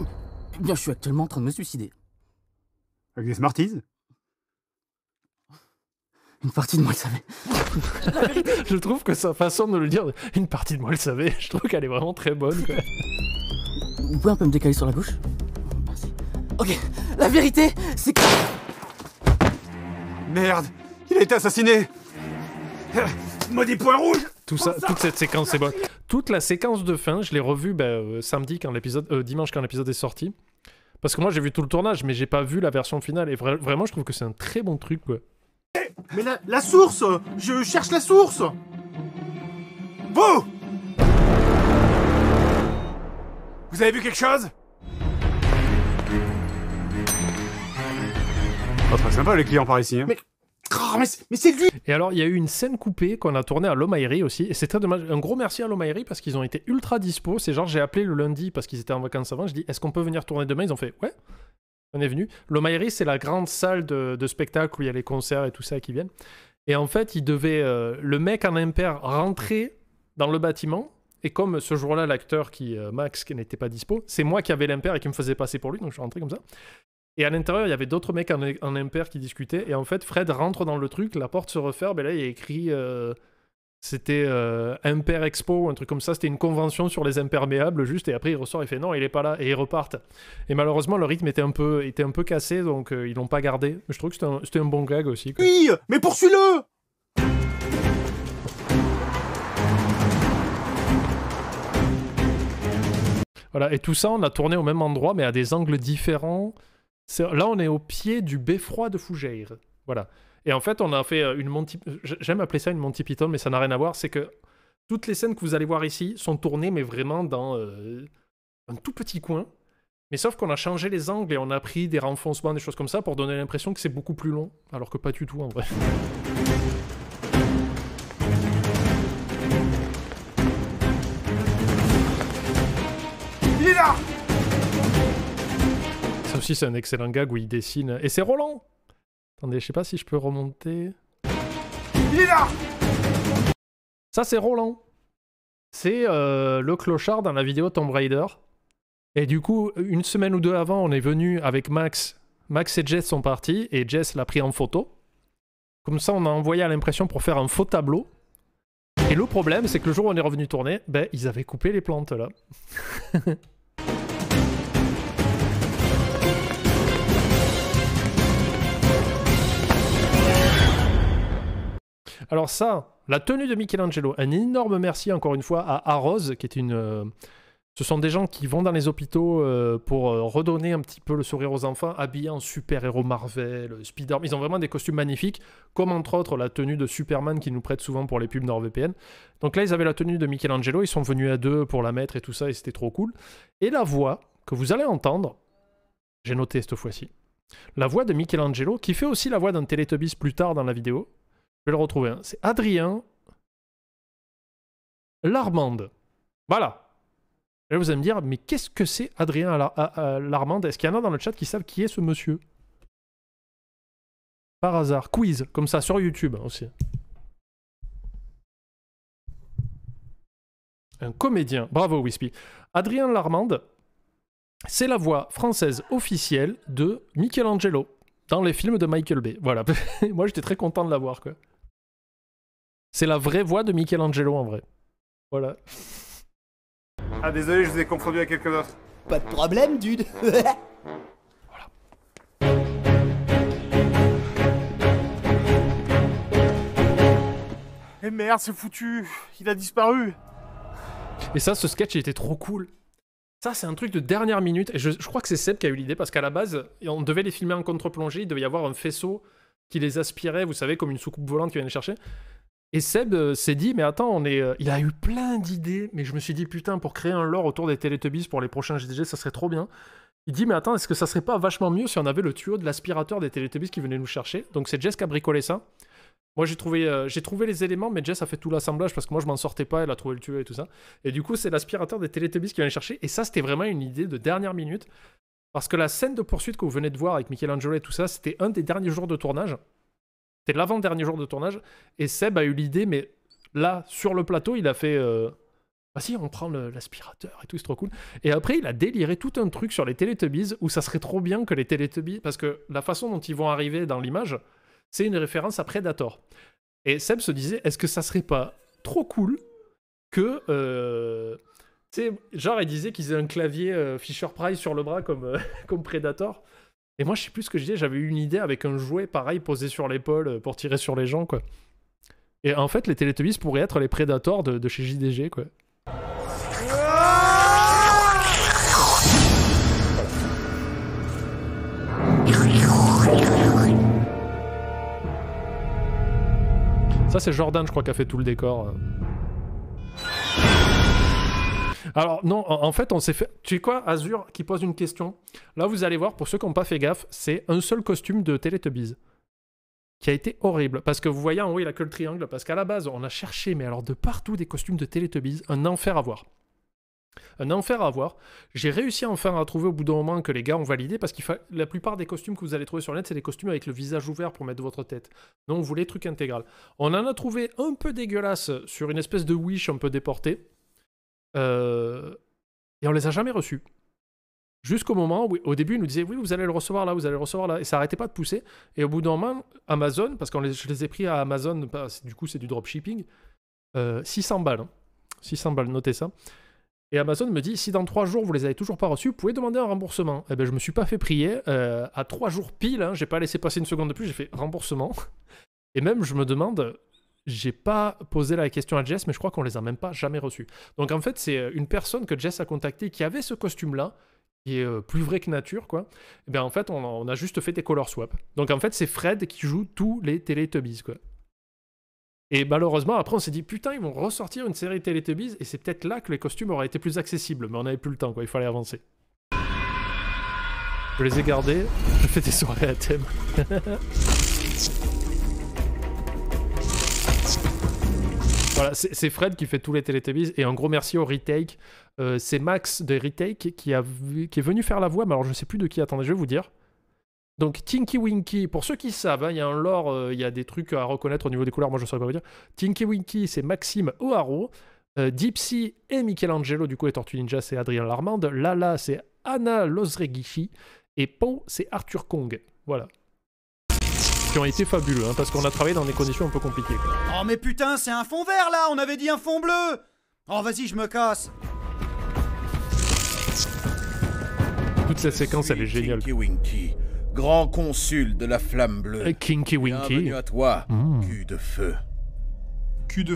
Eh bien, je suis actuellement en train de me suicider. Avec des Smarties? Une partie de moi le savait. Je trouve que sa façon de le dire, une partie de moi le savait, je trouve qu'elle est vraiment très bonne, quoi. Vous pouvez un peu me décaler sur la gauche? Merci. Ok, la vérité, c'est que... Merde! Il a été assassiné! Maudit point rouge! Tout ça, toute cette séquence, c'est bon. Toute la séquence de fin, je l'ai revue samedi, quand dimanche, quand l'épisode est sorti. Parce que moi, j'ai vu tout le tournage, mais j'ai pas vu la version finale. Et vraiment, je trouve que c'est un très bon truc, quoi. Mais la source! Je cherche la source! Vous! Vous avez vu quelque chose? Pas très sympa les clients par ici. Hein. Mais c'est lui! Et alors, il y a eu une scène coupée qu'on a tournée à l'Omaïri aussi, et c'est très dommage. Un gros merci à l'Omaïri parce qu'ils ont été ultra dispo. C'est genre, j'ai appelé le lundi parce qu'ils étaient en vacances avant. Je dis, est-ce qu'on peut venir tourner demain? Ils ont fait, ouais. On est venu. L'Omaïri, c'est la grande salle de spectacle où il y a les concerts et tout ça qui viennent. Et en fait, il devait, le mec en impair rentrer dans le bâtiment. Et comme ce jour-là, l'acteur Max, qui n'était pas dispo, c'est moi qui avais l'impair et qui me faisait passer pour lui. Donc je suis rentré comme ça. Et à l'intérieur, il y avait d'autres mecs en impair qui discutaient. Et en fait, Fred rentre dans le truc, la porte se referme. Et là, il y a écrit... c'était Impair Expo ou un truc comme ça. C'était une convention sur les imperméables, juste. Et après, il ressort, il fait non, il est pas là. Et ils repartent. Et malheureusement, le rythme était un peu cassé, donc ils l'ont pas gardé. Mais je trouve que c'était un bon gag aussi, quoi. Oui, mais poursuis-le! Voilà, et tout ça, on a tourné au même endroit, mais à des angles différents. Là, on est au pied du beffroi de Fougères. Voilà. Et en fait, on a fait une Monty... J'aime appeler ça une Monty Python, mais ça n'a rien à voir. C'est que toutes les scènes que vous allez voir ici sont tournées, mais vraiment dans un tout petit coin. Mais sauf qu'on a changé les angles et on a pris des renfoncements, des choses comme ça, pour donner l'impression que c'est beaucoup plus long. Alors que pas du tout, en vrai. Il est là! Ça aussi, c'est un excellent gag où il dessine. Et c'est Roland! Attendez, je sais pas si je peux remonter. Il est là! Ça, c'est Roland. C'est le clochard dans la vidéo Tomb Raider. Et du coup, une semaine ou deux avant, on est venu avec Max. Max et Jess sont partis et Jess l'a pris en photo. Comme ça, on a envoyé à l'impression pour faire un faux tableau. Et le problème, c'est que le jour où on est revenu tourner, ben, ils avaient coupé les plantes là. Alors ça, la tenue de Michelangelo, un énorme merci encore une fois à Arose, qui est une... ce sont des gens qui vont dans les hôpitaux pour redonner un petit peu le sourire aux enfants, habillés en super-héros Marvel, Spider-Man. Ils ont vraiment des costumes magnifiques, comme entre autres la tenue de Superman qu'ils nous prêtent souvent pour les pubs NordVPN. Donc là, ils avaient la tenue de Michelangelo, ils sont venus à 2 pour la mettre et tout ça, et c'était trop cool. Et la voix que vous allez entendre, j'ai noté cette fois-ci, la voix de Michelangelo, qui fait aussi la voix d'un Teletubbies plus tard dans la vidéo. Je vais le retrouver, hein. C'est Adrien Larmande. Voilà. Là, vous allez me dire, mais qu'est-ce que c'est Adrien Larmande? Est-ce qu'il y en a dans le chat qui savent qui est ce monsieur? Par hasard. Quiz, comme ça, sur YouTube aussi. Un comédien. Bravo, Wispy. Adrien Larmande, c'est la voix française officielle de Michelangelo dans les films de Michael Bay. Voilà. Moi, j'étais très content de l'avoir, quoi. C'est la vraie voix de Michelangelo, en vrai. Voilà. Ah désolé, je vous ai confondu avec quelqu'un d'autre. Pas de problème, dude. Eh merde, c'est foutu. Il a disparu. Et ça, ce sketch, il était trop cool. Ça, c'est un truc de dernière minute. Et je crois que c'est Seb qui a eu l'idée, parce qu'à la base, on devait les filmer en contre-plongée. Il devait y avoir un faisceau qui les aspirait, vous savez, comme une soucoupe volante qui venait chercher. Et Seb s'est dit, mais attends, il a eu plein d'idées, mais je me suis dit, putain, pour créer un lore autour des Teletubbies pour les prochains GDG, ça serait trop bien. Il dit, mais attends, est-ce que ça serait pas vachement mieux si on avait le tuyau de l'aspirateur des Teletubbies qui venait nous chercher? Donc c'est Jess qui a bricolé ça. Moi, j'ai trouvé les éléments, mais Jess a fait tout l'assemblage parce que moi, je m'en sortais pas, elle a trouvé le tuyau et tout ça. Et du coup, c'est l'aspirateur des Teletubbies qui venait chercher. Et ça, c'était vraiment une idée de dernière minute. Parce que la scène de poursuite que vous venez de voir avec Michelangelo et tout ça, c'était un des derniers jours de tournage. C'était l'avant-dernier jour de tournage. Et Seb a eu l'idée, mais là, sur le plateau, il a fait... Vas-y, on prend l'aspirateur et tout, c'est trop cool. Et après, il a déliré tout un truc sur les Teletubbies où ça serait trop bien que les Teletubbies... Parce que la façon dont ils vont arriver dans l'image, c'est une référence à Predator. Et Seb se disait, est-ce que ça serait pas trop cool que... tu sais, genre, il disait qu'ils aient un clavier Fisher-Price sur le bras comme Predator. Et moi, je sais plus ce que je disais, j'avais eu une idée avec un jouet pareil posé sur l'épaule pour tirer sur les gens, quoi. Et en fait, les Teletubbies pourraient être les Predators de chez JDG, quoi. Ça, c'est Jordan, je crois, qui a fait tout le décor. Alors, non, en fait, on s'est fait... Tu sais quoi, Azur qui pose une question. Là, vous allez voir, pour ceux qui n'ont pas fait gaffe, c'est un seul costume de Teletubbies qui a été horrible. Parce que vous voyez, en haut, il a que le triangle. Parce qu'à la base, on a cherché, mais alors de partout, des costumes de Teletubbies. Un enfer à voir. Un enfer à voir. J'ai réussi enfin à trouver au bout d'un moment que les gars ont validé, parce que la plupart des costumes que vous allez trouver sur le net, c'est des costumes avec le visage ouvert pour mettre votre tête. Non, on voulait truc intégral. On en a trouvé un peu dégueulasse sur une espèce de Wish un peu déporté. Et on les a jamais reçus. Jusqu'au moment où, au début, ils nous disaient, oui, vous allez le recevoir là, vous allez le recevoir là. Et ça arrêtait pas de pousser. Et au bout d'un moment, Amazon, parce que je les ai pris à Amazon, du coup, c'est du dropshipping, 600 balles. Hein. 600 balles, notez ça. Et Amazon me dit, si dans 3 jours, vous les avez toujours pas reçus, vous pouvez demander un remboursement. Eh ben, je me suis pas fait prier. À 3 jours pile, hein, j'ai pas laissé passer une seconde de plus, j'ai fait remboursement. Et même, je me demande... J'ai pas posé la question à Jess, mais je crois qu'on les a même pas jamais reçus. Donc en fait, c'est une personne que Jess a contactée qui avait ce costume-là, qui est plus vrai que nature, quoi. Et bien en fait, on a juste fait des color swap. Donc en fait, c'est Fred qui joue tous les Teletubbies, quoi. Et malheureusement, après, on s'est dit, putain, ils vont ressortir une série Teletubbies, et c'est peut-être là que les costumes auraient été plus accessibles, mais on n'avait plus le temps, quoi. Il fallait avancer. Je les ai gardés, je fais des soirées à thème. Voilà, c'est Fred qui fait tous les Teletubbies, et un gros merci au Retake. C'est Max de Retake qui est venu faire la voix, mais alors je sais plus de qui, attendez, je vais vous dire. Donc Tinky Winky, pour ceux qui savent, hein, il y a un lore, il y a des trucs à reconnaître au niveau des couleurs, moi je ne saurais pas vous dire. Tinky Winky, c'est Maxime O'Haro. Dipsy et Michelangelo, du coup, et Tortue Ninja, c'est Adrien Larmande. Lala, c'est Anna Lozregishi. Et Po, c'est Arthur Kong. Voilà. Qui ont été fabuleux, hein, parce qu'on a travaillé dans des conditions un peu compliquées, quoi. Oh mais putain, c'est un fond vert là, on avait dit un fond bleu. Oh vas-y, je me casse. Toute cette séquence, elle est géniale. Kinky Winky, grand consul de la flamme bleue. Kinky Winky. Bienvenue à toi, cul de feu. cul de...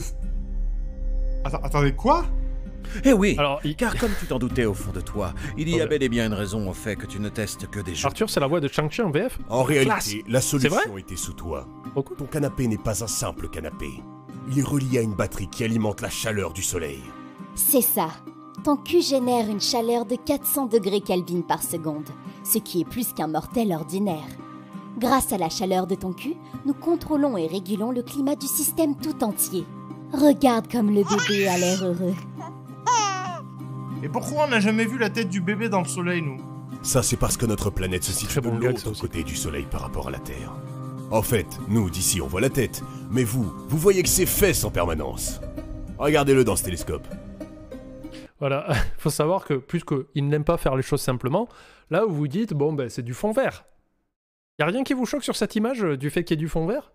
Attendez, quoi? Eh oui, Alors, car comme tu t'en doutais au fond de toi, il y a bel et bien une raison au fait que tu ne testes que des jeux. Arthur, c'est la voix de Shang-Chi en VF? En réalité, Classe. la C'est vrai solution était sous toi. Ton canapé n'est pas un simple canapé. Il est relié à une batterie qui alimente la chaleur du soleil. C'est ça. Ton cul génère une chaleur de 400 degrés Kelvin par seconde, ce qui est plus qu'un mortel ordinaire. Grâce à la chaleur de ton cul, nous contrôlons et régulons le climat du système tout entier. Regarde comme le bébé a l'air heureux. Et pourquoi on n'a jamais vu la tête du bébé dans le soleil, nous? Ça, c'est parce que notre planète se situe de l'autre côté du soleil par rapport à la Terre. En fait, nous, d'ici, on voit la tête. Mais vous voyez que ses fesses en permanence. Regardez-le dans ce télescope. Voilà, faut savoir que puisqu'il n'aime pas faire les choses simplement, là vous vous dites, bon ben c'est du fond vert. Y a rien qui vous choque sur cette image du fait qu'il y ait du fond vert?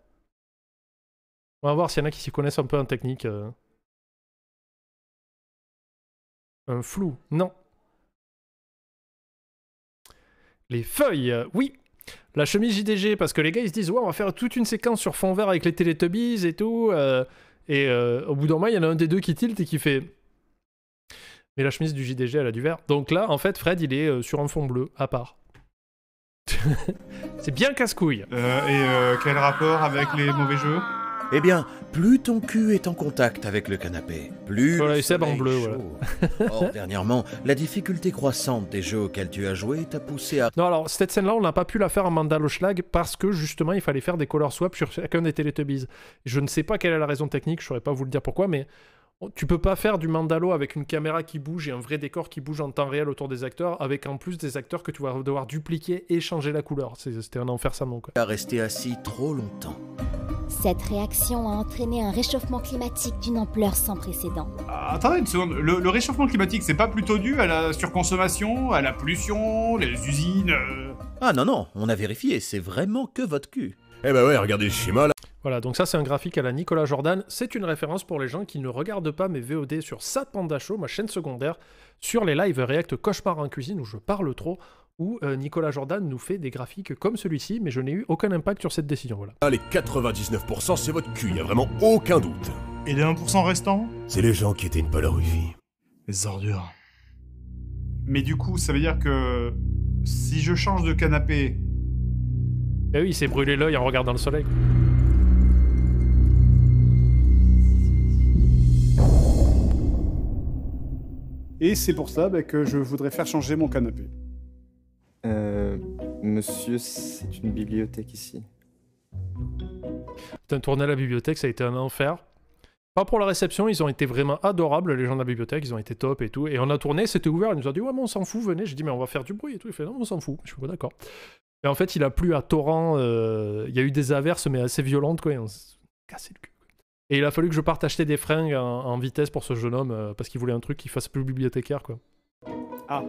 On va voir s'il y en a qui s'y connaissent un peu en technique. Un flou, non. Les feuilles, oui. La chemise JDG, parce que les gars ils se disent, ouais on va faire toute une séquence sur fond vert avec les Teletubbies et tout. Au bout d'un moment, il y en a un des deux qui tilte et qui fait... Mais la chemise du JDG, elle a du vert. Donc là, en fait, Fred, il est sur un fond bleu, à part. C'est bien casse-couille. Quel rapport avec les mauvais jeux? Eh bien, plus ton cul est en contact avec le canapé, plus voilà, le c'est en bleu, chaud. voilà. Or, dernièrement, la difficulté croissante des jeux auxquels tu as joué t'a poussé à... Non, alors, cette scène-là, on n'a pas pu la faire en Mandaloschlag parce que, justement, il fallait faire des color swaps sur chacun des Teletubbies. Je ne sais pas quelle est la raison technique, je ne saurais pas vous le dire pourquoi, mais tu peux pas faire du Mandalo avec une caméra qui bouge et un vrai décor qui bouge en temps réel autour des acteurs, avec en plus des acteurs que tu vas devoir dupliquer et changer la couleur. C'était un enfer sans nom, quoi. À rester assis trop longtemps. Cette réaction a entraîné un réchauffement climatique d'une ampleur sans précédent. Attendez une seconde, le réchauffement climatique, c'est pas plutôt dû à la surconsommation, à la pollution, les usines Ah non, on a vérifié, c'est vraiment que votre cul. Eh ben ouais, regardez le schéma là. Voilà, donc ça c'est un graphique à la Nicolas Jordan. C'est une référence pour les gens qui ne regardent pas mes VOD sur Sad Panda Show, ma chaîne secondaire, sur les lives React Cauchemar en cuisine où je parle trop, où Nicolas Jordan nous fait des graphiques comme celui-ci, mais je n'ai eu aucun impact sur cette décision, voilà. Les 99% c'est votre cul, y a vraiment aucun doute. Et les 1% restants? C'est les gens qui éteignent pas leur wifi. Les ordures. Mais du coup, ça veut dire que si je change de canapé... Eh oui, il s'est brûlé l'œil en regardant le soleil. Et c'est pour ça que je voudrais faire changer mon canapé. Monsieur, c'est une bibliothèque ici. Putain, tourner à la bibliothèque, ça a été un enfer. Pas pour la réception, ils ont été vraiment adorables, les gens de la bibliothèque, ils ont été top et tout. Et on a tourné, c'était ouvert, ils nous ont dit, ouais, mais on s'en fout, venez. J'ai dit, mais on va faire du bruit et tout. Il fait, non, on s'en fout. Je suis pas d'accord. Et en fait, il a plu à torrent. Il y a eu des averses, mais assez violentes, quoi. Et on s'est cassé le cul. Et il a fallu que je parte acheter des fringues en vitesse pour ce jeune homme, parce qu'il voulait un truc qui fasse plus bibliothécaire, quoi. Ah,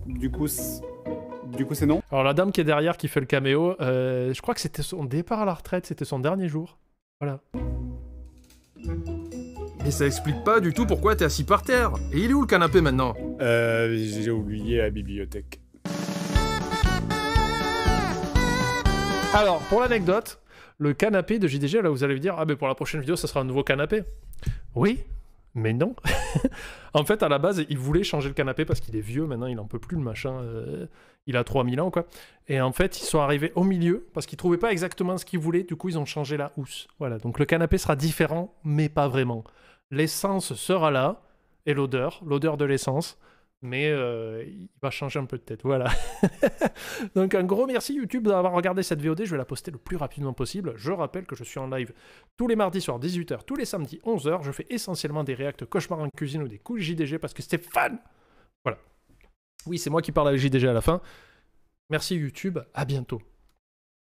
du coup, c'est non. Alors la dame qui est derrière, qui fait le caméo, je crois que c'était son départ à la retraite, c'était son dernier jour. Voilà. Et ça explique pas du tout pourquoi t'es assis par terre. Et il est où le canapé maintenant? J'ai oublié la bibliothèque. Alors, pour l'anecdote, le canapé de JDG, là vous allez me dire, ah mais pour la prochaine vidéo, ça sera un nouveau canapé. Oui, mais non. En fait, à la base, il voulait changer le canapé parce qu'il est vieux, maintenant il en peut plus le machin. Il a 3000 ans, quoi. Et en fait, ils sont arrivés au milieu parce qu'ils trouvaient pas exactement ce qu'ils voulaient, du coup ils ont changé la housse. Voilà, donc le canapé sera différent, mais pas vraiment. L'essence sera là, et l'odeur de l'essence. Mais il va changer un peu de tête, voilà. Donc un gros merci YouTube d'avoir regardé cette VOD, je vais la poster le plus rapidement possible. Je rappelle que je suis en live tous les mardis soirs 18h, tous les samedis 11h. Je fais essentiellement des réacts Cauchemar en cuisine ou des coups JDG parce que c'est fun. Voilà. Oui, c'est moi qui parle avec JDG à la fin. Merci YouTube, à bientôt.